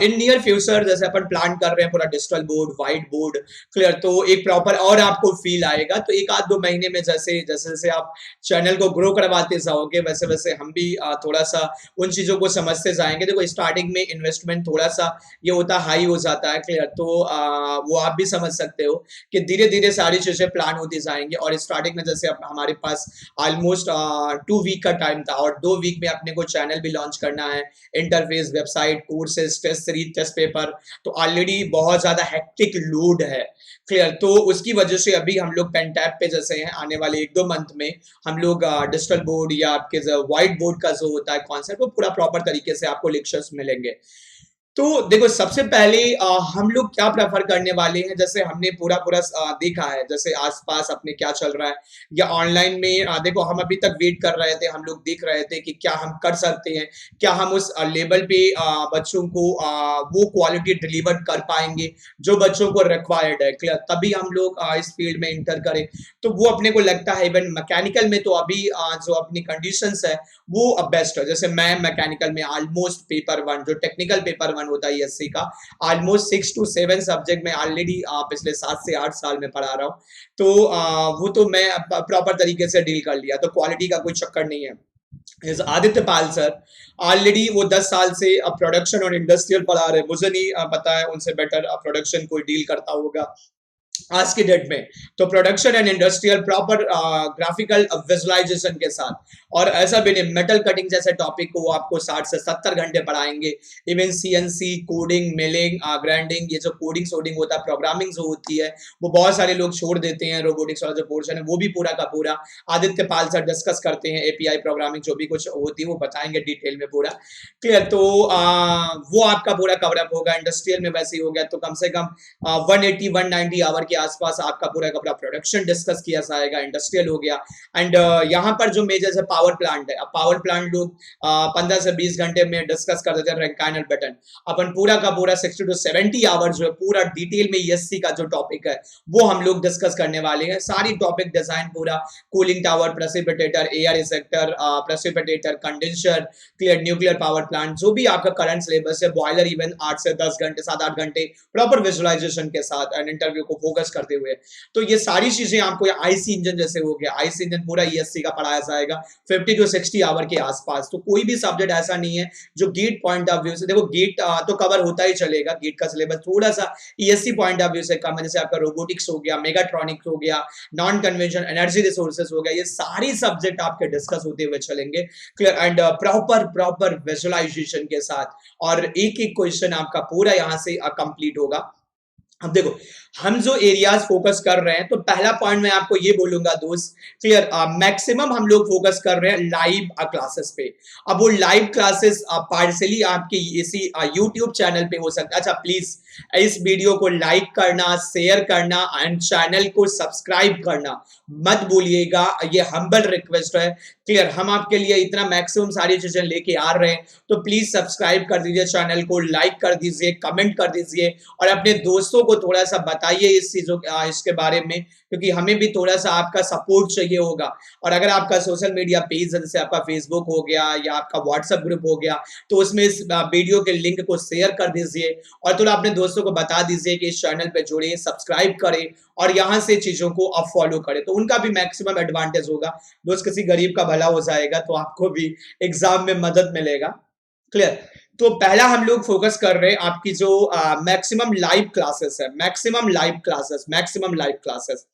इन नियर फ्यूचर जैसे अपन प्लान कर रहे हैं पूरा digital board, white board, clear, तो एक प्रॉपर और आपको फील आएगा। तो एक आध 2 महीने में जैसे जैसे जैसे आप चैनल को ग्रो करवाते जाओगे, वैसे वैसे हम भी थोड़ा सा उन चीजों को समझते जाएंगे। देखो स्टार्टिंग में इन्वेस्टमेंट थोड़ा सा ये होता हाई हो जाता है, क्लियर, तो वो आप भी समझ सकते हो कि धीरे धीरे सारी चीजें प्लान होती जाएंगी। और स्टार्टिंग में जैसे हमारे पास ऑलमोस्ट 2 वीक का टाइम था, और 2 वीक में अपने को चैनल भी लॉन्च करना है, interface, website, courses, test series, test paper, तो ऑलरेडी बहुत ज्यादा हेक्टिक लोड है, क्लियर। तो उसकी वजह से अभी हम लोग पेन टैब पे जैसे हैं, आने वाले 1-2 मंथ में हम लोग डिजिटल बोर्ड या आपके व्हाइट बोर्ड का जो होता है कॉन्सेप्ट, वो पूरा प्रॉपर तरीके से आपको लेक्चर्स मिलेंगे। तो देखो सबसे पहले हम लोग क्या प्रेफर करने वाले हैं, जैसे हमने पूरा पूरा देखा है जैसे आसपास अपने क्या चल रहा है, या ऑनलाइन में देखो हम अभी तक वेट कर रहे थे, हम लोग देख रहे थे कि क्या हम कर सकते हैं, क्या हम उस लेवल पे बच्चों को वो क्वालिटी डिलीवर कर पाएंगे जो बच्चों को रिक्वायर्ड है, क्लियर, तभी हम लोग इस फील्ड में इंटर करें। तो वो अपने को लगता है इवन मैकेनिकल में तो अभी जो अपनी कंडीशंस है वो अब बेस्ट है। जैसे मैं मैकेनिकल में ऑलमोस्ट पेपर 1 जो टेक्निकल पेपर 1 होता है ईएससी का, ऑलमोस्ट 6 to 7 सब्जेक्ट में ऑलरेडी पिछले 7 से 8 साल में पढ़ा रहा हूँ। तो वो तो मैं प्रॉपर तरीके से डील कर लिया, तो क्वालिटी का कोई चक्कर नहीं है। आदित्य पाल सर ऑलरेडी वो 10 साल से प्रोडक्शन और इंडस्ट्रियल पढ़ा रहे, मुझे नहीं पता है उनसे बेटर प्रोडक्शन कोई डील करता होगा आज की डेट में। तो production and industrial proper graphical visualisation के साथ, और ऐसा भी नहीं मेटल कटिंग जैसे टॉपिक को वो आपको 60 से 70 घंटे पढ़ाएंगे। Even CNC, coding, milling, grinding, ये जो कोडिंग सोडिंग होता है, प्रोग्रामिंग जो होती है, वो बहुत सारे लोग छोड़ देते हैं। रोबोटिक्स वाला जो पोर्शन है वो भी पूरा का पूरा आदित्य पाल सर डिस्कस करते हैं। एपीआई प्रोग्रामिंग जो भी कुछ होती है वो बताएंगे डिटेल में पूरा, क्लियर। तो वो आपका पूरा कवरअप होगा। इंडस्ट्रियल में वैसे ही हो गया, तो कम से कम 180-190 आवर के आसपास आपका पूरा का पूरा प्रोडक्शन डिस्कस किया जाएगा, इंडस्ट्रियल हो गया। एंड यहाँ पर जो मेजर है पावर प्लांट है, अब पावर प्लांट लोग 15 से 20 घंटे में डिस्कस कर देते हैं, रैंकाइनल बटन। अपन पूरा का पूरा 60 to 70 आवर जो है पूरा डिटेल में ईएससी का जो टॉपिक है वो हम लोग डिस्कस करने वाले हैं। सारी टॉपिक डिजाइन पूरा, cooling tower, precipitator, air resector, precipitator, condenser, clear, nuclear power plant, जो भी आपका करंट सिलेबस है, बॉयलर, इवन 8 से 10 घंटे, 7-8 घंटे प्रॉपर विजुअलाइजेशन के साथ एंड इंटरव्यू को फोकस करते हुए। तो ये सारी चीजें आपको, आईसी इंजन जैसे हो गया, आईसी इंजन पूरा ईएससी का पढ़ाया जाएगा 50 to 60 आवर के आसपास। तो कोई भी सब्जेक्ट ऐसा नहीं है जो गेट पॉइंट ऑफ व्यू से, देखो गेट तो कवर होता ही चलेगा, गेट का सिलेबस थोड़ा सा ईएससी पॉइंट ऑफ व्यू से कम है। जैसे आपका रोबोटिक्स हो गया, मेगाट्रॉनिक्स हो गया, नॉन कन्वेंशन एनर्जी रिसोर्सेज हो गया, ये सारी सब्जेक्ट आपके डिस्कस होते हुए चलेंगे, clear, and proper proper visualisation के साथ। और एक एक क्वेश्चन आपका पूरा यहाँ से कंप्लीट होगा। अब देखो हम जो एरियाज फोकस कर रहे हैं, तो पहला पॉइंट मैं आपको ये बोलूंगा दोस्त, क्लियर, मैक्सिमम हम लोग फोकस कर रहे हैं लाइव क्लासेस पे। अब वो लाइव क्लासेस पार्सली आपके इसी यूट्यूब चैनल पे हो सकता है। अच्छा प्लीज इस वीडियो को लाइक करना, शेयर करना एंड चैनल को सब्सक्राइब करना मत भूलिएगा, ये हम्बल रिक्वेस्ट है, क्लियर। हम आपके लिए इतना मैक्सिमम सारी चीजें लेके आ रहे हैं, तो प्लीज सब्सक्राइब कर दीजिए, चैनल को लाइक कर दीजिए, कमेंट कर दीजिए, और अपने दोस्तों को थोड़ा सा बताइए इस चीजों इसके बारे में, क्योंकि हमें भी थोड़ा सा आपका सपोर्ट चाहिए होगा। और अगर आपका सोशल मीडिया पेज है, जैसे आपका फेसबुक हो गया या आपका व्हाट्सएप ग्रुप हो गया, तो उसमें इस वीडियो के लिंक को शेयर कर दीजिए, और थोड़ा अपने दोस्तों को बता दीजिए कि इस चैनल पे जुड़े, सब्सक्राइब करें और यहाँ से चीजों को अब फॉलो करें, तो उनका भी मैक्सिमम एडवांटेज होगा। दोस्त किसी गरीब का भला हो जाएगा, तो आपको भी एग्जाम में मदद मिलेगा, क्लियर। तो पहला हम लोग फोकस कर रहे हैं आपकी जो मैक्सिमम लाइव क्लासेस है, maximum live classes, maximum live classes.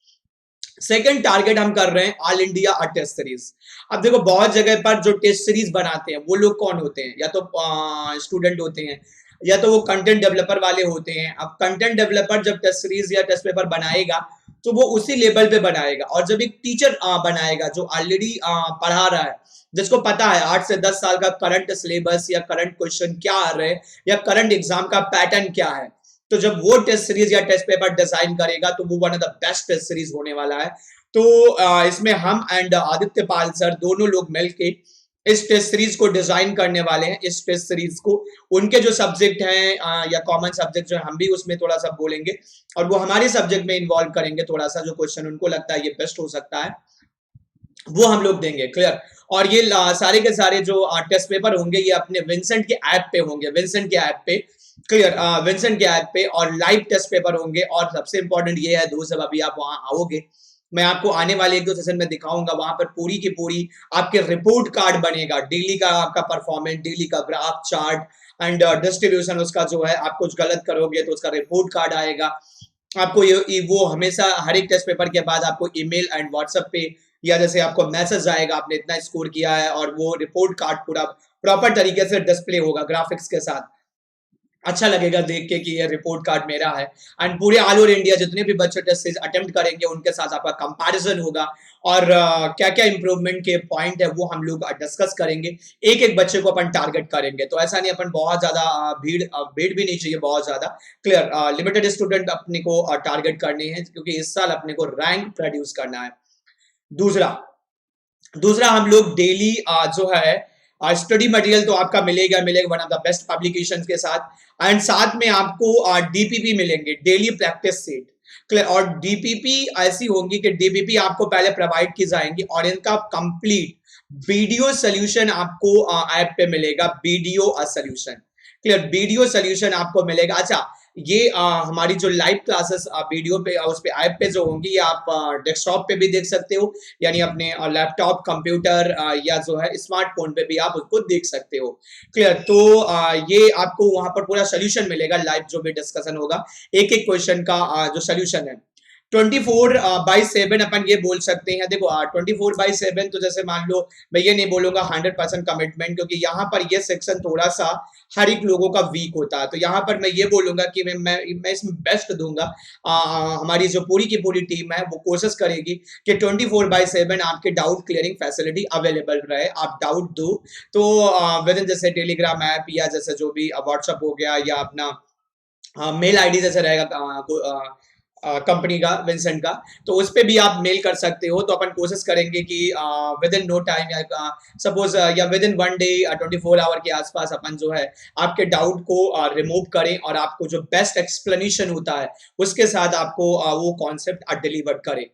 Second target हम कर रहे हैं ऑल इंडिया टेस्ट सीरीज। अब देखो बहुत जगह पर जो टेस्ट सीरीज बनाते हैं वो लोग कौन होते हैं, या तो स्टूडेंट होते हैं, या तो वो कंटेंट डेवलपर वाले होते हैं। अब कंटेंट डेवलपर जब टेस्ट सीरीज या टेस्ट पेपर बनाएगा तो वो उसी लेवल पे बनाएगा, और जब एक टीचर बनाएगा जो ऑलरेडी पढ़ा रहा है, जिसको पता है 8 से 10 साल का करंट सिलेबस या करंट क्वेश्चन क्या आ रहे हैं या करंट एग्जाम का पैटर्न क्या है, तो जब वो टेस्ट सीरीज या टेस्ट पेपर डिजाइन करेगा तो वो one of the best test series होने वाला है। तो इसमें हम एंड आदित्य पाल सर दोनों लोग मिलके इस टेस्ट सीरीज को डिजाइन करने वाले हैं। इस टेस्ट सीरीज को उनके जो सब्जेक्ट हैं या कॉमन सब्जेक्ट जो हम भी उसमें थोड़ा सा बोलेंगे, और वो हमारे सब्जेक्ट में इन्वॉल्व करेंगे थोड़ा सा, जो क्वेश्चन उनको लगता है ये बेस्ट हो सकता है। वो हम लोग देंगे। क्लियर। और ये सारे के सारे जो टेस्ट पेपर होंगे ये अपने विंसेंट के ऐप पे होंगे, विंसेंट के ऐप पे। क्लियर। विंसेंट के ऐप पे और लाइव टेस्ट पेपर होंगे। और सबसे इंपॉर्टेंट ये है दोस्त, जब अभी आप वहां आओगे मैं आपको आने वाले एक दो सेशन में दिखाऊंगा, वहां पर पूरी की पूरी आपके रिपोर्ट कार्ड बनेगा, डेली का आपका परफॉर्मेंस, डेली का ग्राफ चार्ट एंड डिस्ट्रीब्यूशन उसका जो है। आप कुछ गलत करोगे तो उसका रिपोर्ट कार्ड आएगा आपको। ये वो हमेशा हर एक टेस्ट पेपर के बाद आपको ईमेल एंड व्हाट्सएप पे या जैसे आपको मैसेज आएगा आपने इतना स्कोर किया है, और वो रिपोर्ट कार्ड पूरा प्रॉपर तरीके से डिस्प्ले होगा ग्राफिक्स के साथ। अच्छा लगेगा देख के कि ये रिपोर्ट कार्ड मेरा है। एंड पूरे ऑल ओवर इंडिया जितने भी बच्चे टेस्ट अटेम्प्ट करेंगे उनके साथ आपका कंपैरिजन होगा, और क्या क्या इंप्रूवमेंट के पॉइंट है वो हम लोग डिस्कस करेंगे। एक एक बच्चे को अपन टारगेट करेंगे, तो ऐसा नहीं अपन बहुत ज्यादा भीड़ भी नहीं चाहिए बहुत ज्यादा। क्लियर। लिमिटेड स्टूडेंट अपने को टारगेट करने हैं, क्योंकि इस साल अपने को रैंक प्रोड्यूस करना है। दूसरा दूसरा हम लोग डेली जो है स्टडी मटेरियल तो आपका मिलेगा मिलेगा one of the best publication के साथ। एंड साथ में आपको डीपीपी मिलेंगे, डेली प्रैक्टिस सेट। क्लियर। और डीपीपी ऐसी होंगी कि डीपीपी आपको पहले प्रोवाइड की जाएंगी और इनका कंप्लीट वीडियो सोल्यूशन आपको ऐप पे मिलेगा, video solution. Clear. Video solution आपको मिलेगा। अच्छा, ये हमारी जो लाइव क्लासेस वीडियो पे उस पे ऐप पे जो होंगी, ये आप डेस्कटॉप पे भी देख सकते हो, यानी अपने लैपटॉप कंप्यूटर या जो है स्मार्टफोन पे भी आप उसको देख सकते हो। क्लियर। तो ये आपको वहां पर पूरा सोल्यूशन मिलेगा, लाइव जो भी डिस्कशन होगा, एक एक क्वेश्चन का जो सोल्यूशन है। 24/7 अपन ये बोल सकते हैं। देखो 24/7 तो जैसे मान लो, मैं ये नहीं बोलूंगा 100% कमिटमेंट, क्योंकि यहाँ पर ये सेक्शन थोड़ा सा हर एक लोगों का वीक होता है। तो यहाँ पर मैं ये बोलूंगा कि मैं इसमें बेस्ट दूंगा। हमारी जो पूरी की पूरी टीम है वो कोशिश करेगी कि 24/7 आपके डाउट क्लियरिंग फैसिलिटी अवेलेबल रहे, आप डाउट दो। तो विद इन जैसे टेलीग्राम ऐप या जैसे जो भी व्हाट्सअप हो गया या अपना मेल आईडी जैसे रहेगा कंपनी का, विंसेंट का, तो उस पे भी आप मेल कर सकते हो। तो अपन कोशिश करेंगे कि विद इन नो टाइम या सपोज या विद इन 1 डे 24 आवर के आसपास अपन जो है आपके डाउट को रिमूव करें और आपको जो बेस्ट एक्सप्लेनेशन होता है उसके साथ आपको वो कॉन्सेप्ट डिलीवर करें।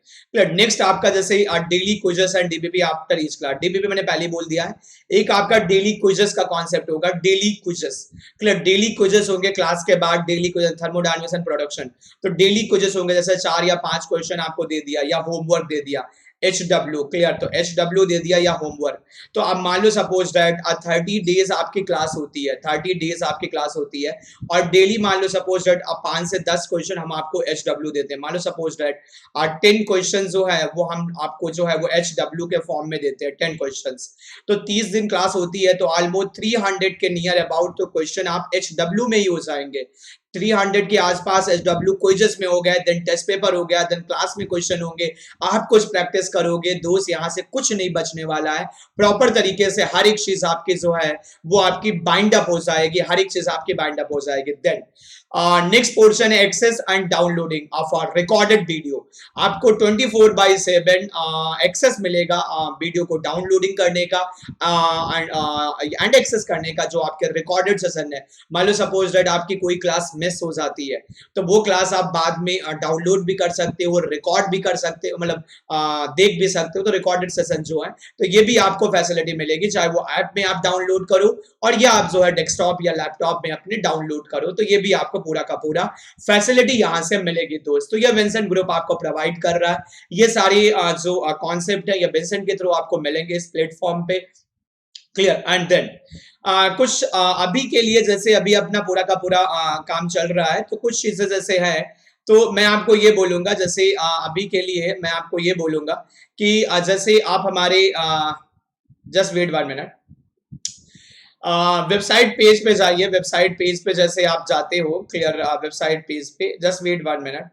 नेक्स्ट आपका जैसे daily quizzes and DBP after each class. DBP मैंने पहले बोल दिया है। एक आपका डेली क्विजेस का कॉन्सेप्ट होगा, daily quizzes. Clear. Daily quizzes होंगे क्लास के बाद, daily quizzes thermodynamics and production. तो डेली क्विजेस होंगे, जैसे 4 या 5 क्वेश्चन आपको दे दिया या होमवर्क दे दिया, HW। क्लियर। तो HW दे दिया या होमवर्क। तो अब मान लो सपोज दैट 30 डेज आपकी क्लास होती है, 30 डेज आपकी क्लास होती है, और डेली मान लो सपोज दैट 5 से 10 क्वेश्चन हम आपको HW देते हैं। मान लो सपोज दैट 10 क्वेश्चन जो है वो हम आपको जो है वो HW के फॉर्म में देते हैं, 10 क्वेश्चन। तो 30 दिन क्लास होती है, तो ऑलमोस्ट 300 के नियर अबाउट तो क्वेश्चन आप HW में ही हो जाएंगे। 300 के आसपास HW क्विजेस में हो गए, देन टेस्ट पेपर हो गया, देन क्लास में क्वेश्चन होंगे, आप कुछ प्रैक्टिस करोगे दोस्त, यहाँ से कुछ नहीं बचने वाला है। प्रॉपर तरीके से हर एक चीज आपकी जो है वो आपकी बाइंड अप हो जाएगी, हर एक चीज आपकी बाइंड अप हो जाएगी। देन नेक्स्ट पोर्शन है access and downloading of recorded video. आपको 24/7 एक्सेस मिलेगा वीडियो को डाउनलोडिंग करने का एंड एक्सेस करने का, जो आपके रिकॉर्डेड सेशन है। मान लो सपोज दैट आपकी कोई क्लास मिस हो जाती है, तो वो क्लास आप बाद में डाउनलोड भी कर सकते हो, रिकॉर्ड भी कर सकते हो, मतलब देख भी सकते हो। तो रिकॉर्डेड सेशन जो है, तो ये भी आपको फैसिलिटी मिलेगी, चाहे वो ऐप में आप डाउनलोड करो और या आप जो है डेस्कटॉप या लैपटॉप में अपने डाउनलोड करो, तो ये भी आपको पूरा का पूरा फैसिलिटी यहां से मिलेगी दोस्त। तो ये विंसेंट ग्रुप आपको प्रोवाइड कर रहा है। ये सारी जो कॉन्सेप्ट है ये विंसेंट के थ्रू आपको मिलेंगे इस प्लेटफॉर्म पे। क्लियर। एंड देन कुछ अभी के लिए जैसे अभी अपना पूरा का पूरा काम चल रहा है, तो कुछ चीजें जैसे है, तो मैं आपको ये बोलूंगा, जैसे अभी के लिए मैं आपको ये बोलूंगा कि जैसे आप हमारे just wait 1 minute, website page पे जाइए। वेबसाइट पेज पे जैसे आप जाते हो, क्लियर, वेबसाइट पेज पे just wait 1 minute.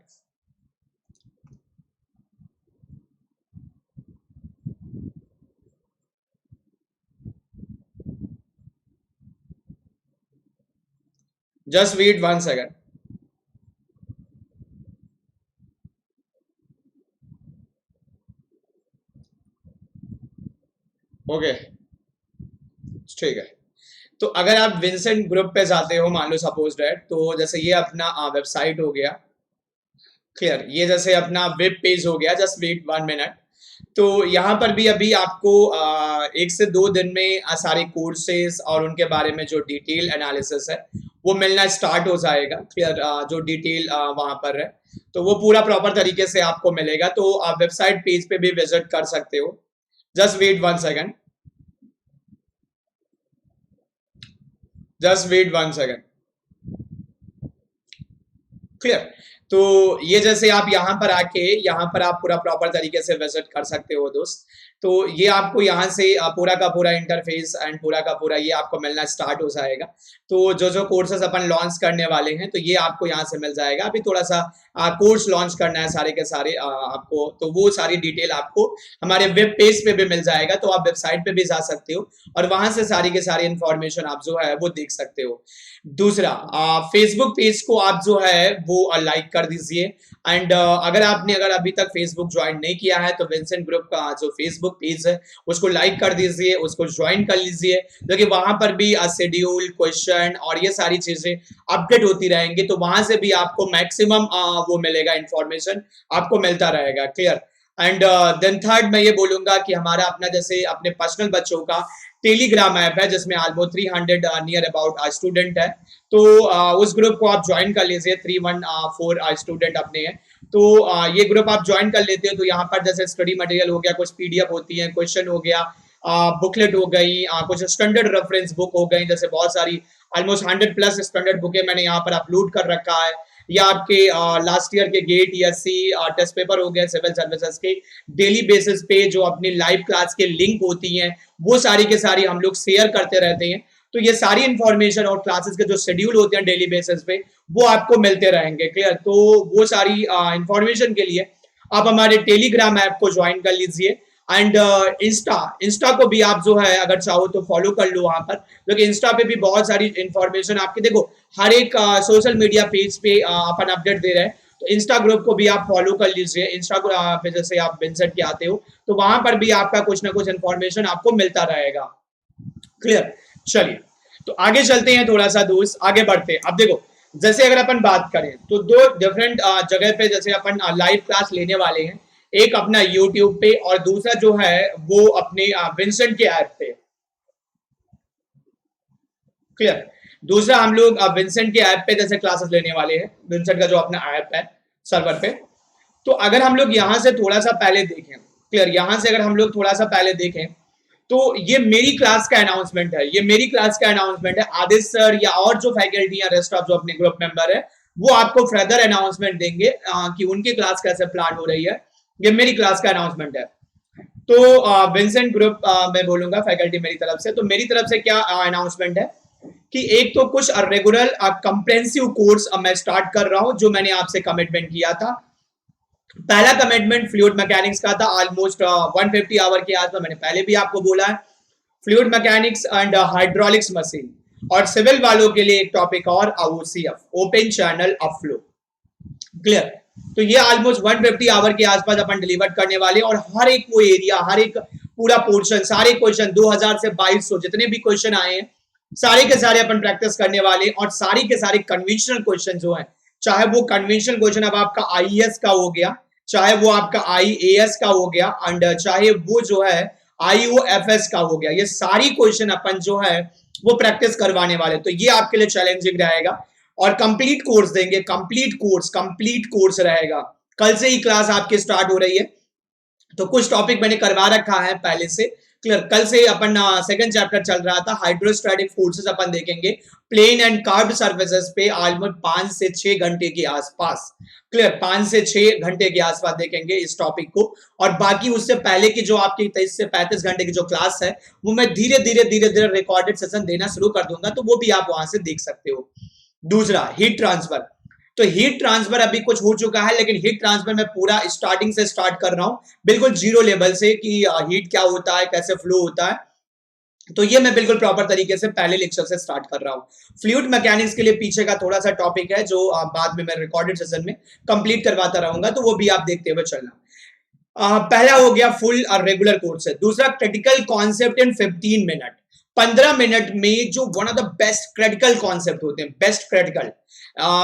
Just wait 1 second. Okay, ठीक है। तो अगर आप विंसेंट ग्रुप पे जाते हो, मान लो सपोज दैट, तो जैसे ये अपना वेबसाइट हो गया। क्लियर। ये जैसे अपना वेब पेज हो गया, जस्ट वेट 1 मिनट। तो यहाँ पर भी अभी आपको 1 से 2 दिन में सारे कोर्सेज और उनके बारे में जो डिटेल एनालिसिस है वो मिलना स्टार्ट हो जाएगा। क्लियर, जो डिटेल वहां पर है तो वो पूरा प्रॉपर तरीके से आपको मिलेगा। तो आप वेबसाइट पेज पे भी विजिट कर सकते हो। Just wait 1 second, just wait 1 second. Clear. तो ये जैसे आप यहाँ पर आके यहाँ पर आप पूरा प्रॉपर तरीके से विजिट कर सकते हो दोस्त। तो ये आपको यहाँ से पूरा का पूरा इंटरफेस एंड पूरा का पूरा ये आपको मिलना स्टार्ट हो जाएगा। तो जो जो कोर्सेज अपन लॉन्च करने वाले हैं तो ये आपको यहाँ से मिल जाएगा। अभी थोड़ा सा कोर्स लॉन्च करना है सारे के सारे आपको, तो वो सारी डिटेल आपको हमारे वेब पेज पे भी मिल जाएगा। तो आप वेबसाइट पे भी जा सकते हो और वहां से सारी के सारी इंफॉर्मेशन आप जो है वो देख सकते हो। दूसरा, फेसबुक पेज को आप जो है वो लाइक कर दीजिए। एंड अगर अभी तक फेसबुक ज्वाइन नहीं किया है तो विंसेंट ग्रुप का जो फेसबुक पेज है उसको लाइक कर दीजिए, उसको ज्वाइन कर लीजिए, क्योंकि वहां पर भी शेड्यूल, क्वेश्चन और ये सारी चीजें अपडेट होती रहेंगी। तो वहां से भी आपको मैक्सिमम वो मिलेगा, इंफॉर्मेशन आपको मिलता रहेगा। क्लियर। एंड देन थर्ड मैं ये बोलूंगा कि हमारा अपना जैसे अपने पर्सनल बच्चों का टेलीग्राम ऐप है जिसमें ऑलमोस्ट 300 नियर अबाउट स्टूडेंट है। तो उस ग्रुप को आप ज्वाइन कर लीजिए। 314 स्टूडेंट अपने हैं। तो ये ग्रुप आप ज्वाइन कर लेते हो तो यहाँ पर जैसे स्टडी मटेरियल हो गया, कुछ पीडीएफ होती है, क्वेश्चन हो गया, बुकलेट हो गई, कुछ स्टैंडर्ड रेफरेंस बुक हो गई, जैसे बहुत सारी ऑलमोस्ट 100+ स्टैंडर्ड बुकें मैंने यहाँ पर अपलोड कर रखा है। या आपके लास्ट ईयर के गेट या सी टेस्ट पेपर हो गए सिविल सर्विसेज के, डेली बेसिस पे जो अपनी लाइव क्लास के लिंक होती हैं वो सारी के सारी हम लोग शेयर करते रहते हैं। तो ये सारी इंफॉर्मेशन और क्लासेस के जो शेड्यूल होते हैं डेली बेसिस पे वो आपको मिलते रहेंगे। क्लियर। तो वो सारी इंफॉर्मेशन के लिए आप हमारे टेलीग्राम ऐप को ज्वाइन कर लीजिए। एंड इंस्टा को भी आप जो है अगर चाहो तो फॉलो कर लो वहां पर, क्योंकि इंस्टा पे भी बहुत सारी इंफॉर्मेशन आपके देखो हर एक सोशल मीडिया पेज पे अपन अपडेट दे रहे हैं। तो इंस्टा ग्रुप को भी आप फॉलो कर लीजिए। इंस्टा पे जैसे आप विंसेंट के आते हो तो वहां पर भी आपका कुछ ना कुछ इंफॉर्मेशन आपको मिलता रहेगा। क्लियर। चलिए तो आगे चलते हैं, थोड़ा सा दोस्त आगे बढ़ते हैं। अब देखो जैसे अगर अपन बात करें तो दो डिफरेंट जगह पे जैसे अपन लाइव क्लास लेने वाले हैं, एक अपना यूट्यूब पे और दूसरा जो है वो अपने विंसेंट के ऐप पे। क्लियर। दूसरा हम लोग विंसेंट के ऐप पे जैसे क्लासेस लेने वाले हैं, विंसेंट का जो अपना ऐप है सर्वर पे। तो अगर हम लोग यहां से थोड़ा सा पहले देखें, क्लियर, यहां से अगर हम लोग थोड़ा सा पहले देखें तो ये मेरी क्लास का अनाउंसमेंट है, ये मेरी क्लास का अनाउंसमेंट है। आदित्य सर या और जो फैकल्टी या रेस्ट ऑफ जो अपने ग्रुप मेंबर है वो आपको फर्दर अनाउंसमेंट देंगे कि उनकी क्लास कैसे प्लान हो रही है। ये मेरी क्लास का अनाउंसमेंट है। तो विंसेंट ग्रुप मैं बोलूंगा फैकल्टी मेरी तरफ से, तो मेरी तरफ से क्या अनाउंसमेंट है कि एक तो कुछ रेगुलर कंप्रेहेंसिव कोर्स मैं स्टार्ट कर रहा हूं जो मैंने आपसे कमिटमेंट किया था। पहला कमिटमेंट फ्लूइड मैकेनिक्स का था, ऑलमोस्ट 150 आवर के आसपास, मैंने पहले भी आपको बोला है। Fluid mechanics and hydraulics machine, और सिविल वालों के लिए एक टॉपिक और OCF, open channel of flow. Clear. तो ये ऑलमोस्ट 150 आवर के आसपास अपन डिलीवर करने वाले, और हर एक वो एरिया, हर एक पूरा पोर्शन, सारे क्वेश्चन 2000 से 2200 जितने भी क्वेश्चन आए हैं सारे के सारे अपन प्रैक्टिस करने वाले, और सारी के सारे कन्वेंशनल क्वेश्चन जो है, चाहे वो कन्वेंशनल क्वेश्चन अब आपका आईएएस का हो गया, चाहे वो आपका आईएएस का हो गया, एंड चाहे वो जो है आईओएफएस का हो गया, ये सारी क्वेश्चन अपन जो है वो प्रैक्टिस करवाने वाले। तो ये आपके लिए चैलेंजिंग रहेगा, और कंप्लीट कोर्स देंगे, कंप्लीट कोर्स रहेगा। कल से ही क्लास आपकी स्टार्ट हो रही है, तो कुछ टॉपिक मैंने करवा रखा है पहले से। क्लियर। कल से अपन सेकंड चैप्टर चल रहा था, हाइड्रोस्टैटिक फोर्सेस अपन देखेंगे प्लेन एंड कार्ब्ड सर्फेसेस पे ऑलमोस्ट 5 से 6 घंटे के आसपास। क्लियर, 5 से 6 घंटे के आसपास देखेंगे इस टॉपिक को। और बाकी उससे पहले की जो आपकी 23 से 35 घंटे की जो क्लास है वो मैं धीरे धीरे रिकॉर्डेड सेशन देना शुरू कर दूंगा, तो वो भी आप वहां से देख सकते हो। दूसरा, हीट ट्रांसफर। तो हीट ट्रांसफर अभी कुछ हो चुका है, लेकिन हीट ट्रांसफर मैं पूरा स्टार्टिंग से स्टार्ट कर रहा हूं, बिल्कुल जीरो लेवल से, कि हीट क्या होता है, कैसे फ्लो होता है। तो ये मैं बिल्कुल प्रॉपर तरीके से पहले लेक्चर से स्टार्ट कर रहा हूं। फ्लूइड मैकेनिक्स के लिए पीछे का थोड़ा सा टॉपिक है जो बाद में मैं रिकॉर्डेड सेशन में कंप्लीट करवाता रहूंगा, तो वो भी आप देखते हुए चलना। पहला हो गया फुल और रेगुलर कोर्स है। दूसरा, critical concept in 15 minute, 15 minute में जो one of the best critical concept होते हैं, बेस्ट क्रिटिकल,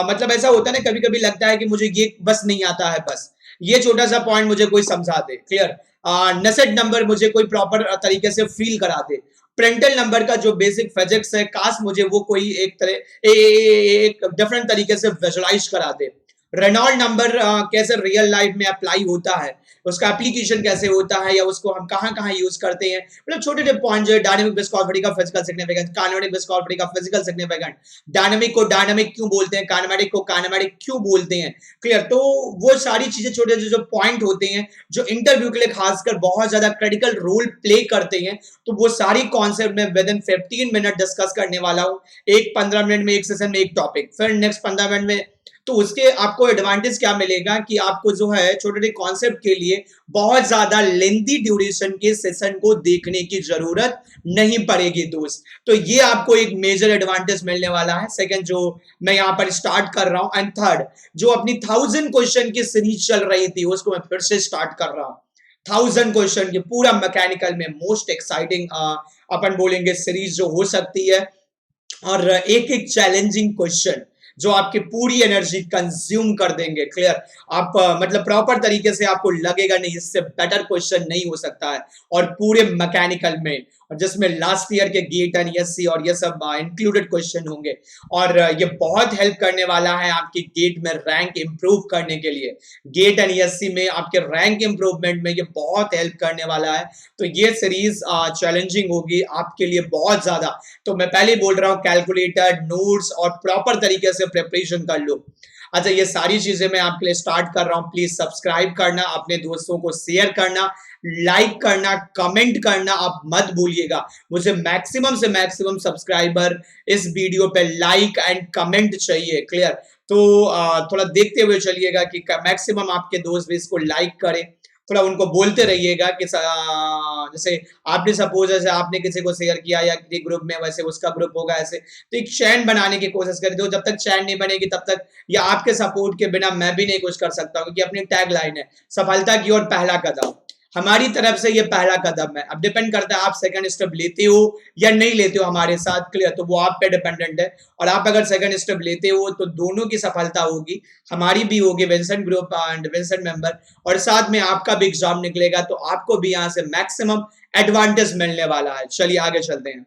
मतलब ऐसा होता है ना, कभी कभी लगता है कि मुझे ये बस नहीं आता है, बस ये छोटा सा पॉइंट मुझे कोई समझा दे। क्लियर। नसेट नंबर मुझे कोई प्रॉपर तरीके से फील करा दे, प्रेंटल नंबर का जो बेसिक फिजिक्स है काश मुझे वो कोई एक तरह एक डिफरेंट तरीके से विजुलाइज करा दे। रेनॉल्ड नंबर कैसे रियल लाइफ में अप्लाई होता है, उसका एप्लीकेशन कैसे होता है, या उसको हम कहाँ कहाँ यूज करते हैं, मतलब छोटे छोटे पॉइंट जो डायनेमिक विस्कोसिटी का फिजिकल सिग्निफिकेंस, काइनेटिक विस्कोसिटी का फिजिकल सिग्निफिकेंस, डायनेमिक को डायनेमिक क्यों बोलते हैं, काइनेमेटिक को काइनेमेटिक क्यों बोलते हैं, क्लियर। तो वो सारी चीजें छोटे जो पॉइंट होते हैं जो इंटरव्यू के लिए खासकर बहुत ज्यादा क्रिटिकल रोल प्ले करते हैं, तो वो सारी कॉन्सेप्ट में विद इन 15 मिनट डिस्कस करने वाला हूँ। एक 15 मिनट में एक सेशन में एक टॉपिक, फिर नेक्स्ट 15 मिनट में। तो उसके आपको एडवांटेज क्या मिलेगा कि आपको जो है छोटे छोटे कॉन्सेप्ट के लिए बहुत ज्यादा लेंथी ड्यूरेशन के सेशन को देखने की जरूरत नहीं पड़ेगी दोस्त। तो ये आपको एक मेजर एडवांटेज मिलने वाला है। सेकंड जो मैं यहाँ पर स्टार्ट कर रहा हूं, एंड थर्ड जो अपनी 1000 क्वेश्चन की सीरीज चल रही थी उसको मैं फिर से स्टार्ट कर रहा हूं। 1000 क्वेश्चन की पूरा मैकेनिकल में मोस्ट एक्साइटिंग अपन बोलेंगे सीरीज जो हो सकती है, और एक एक चैलेंजिंग क्वेश्चन जो आपकी पूरी एनर्जी कंज्यूम कर देंगे, क्लियर। आप मतलब प्रॉपर तरीके से आपको लगेगा नहीं इससे बेटर क्वेश्चन नहीं हो सकता है, और पूरे मैकेनिकल में, और जिसमें लास्ट ईयर के गेट एंड एससी और ये सब इंक्लूडेड क्वेश्चन होंगे, और ये बहुत हेल्प करने वाला है आपकी गेट में रैंक इंप्रूव करने के लिए। गेट एंड एससी में आपके रैंक इंप्रूवमेंट में ये बहुत हेल्प करने वाला है। तो ये सीरीज चैलेंजिंग होगी आपके लिए बहुत ज्यादा। तो मैं पहले बोल रहा हूँ कैलकुलेटर, नोट्स और प्रॉपर तरीके से प्रिपरेशन कर लो। अच्छा, ये सारी चीजें मैं आपके लिए स्टार्ट कर रहा हूं। प्लीज सब्सक्राइब करना, अपने दोस्तों को शेयर करना, लाइक करना, कमेंट करना आप मत भूलिएगा। मुझे मैक्सिमम से मैक्सिमम सब्सक्राइबर इस वीडियो पे लाइक एंड कमेंट चाहिए, क्लियर। तो थोड़ा देखते हुए चलिएगा कि मैक्सिमम आपके दोस्त भी इसको लाइक करें। थोड़ा उनको बोलते रहिएगा कि जैसे आपने सपोज जैसे आपने किसी को शेयर किया या किसी ग्रुप में, वैसे उसका ग्रुप होगा ऐसे, तो एक चैन बनाने की कोशिश करें। तो जब तक चैन नहीं बनेगी तब तक, या आपके सपोर्ट के बिना मैं भी नहीं कुछ कर सकता हूँ, क्योंकि अपनी टैग लाइन है सफलता की ओर पहला कदम। हमारी तरफ से ये पहला कदम है। अब डिपेंड करता है आप सेकंड स्टेप लेते हो या नहीं लेते हो हमारे साथ, क्लियर। तो वो आप पे डिपेंडेंट है, और आप अगर सेकंड स्टेप लेते हो तो दोनों की सफलता होगी, हमारी भी होगी, Vincent group and Vincent member, और साथ में आपका भी एग्जाम निकलेगा, तो आपको भी यहाँ से मैक्सिमम एडवांटेज मिलने वाला है। चलिए आगे चलते हैं।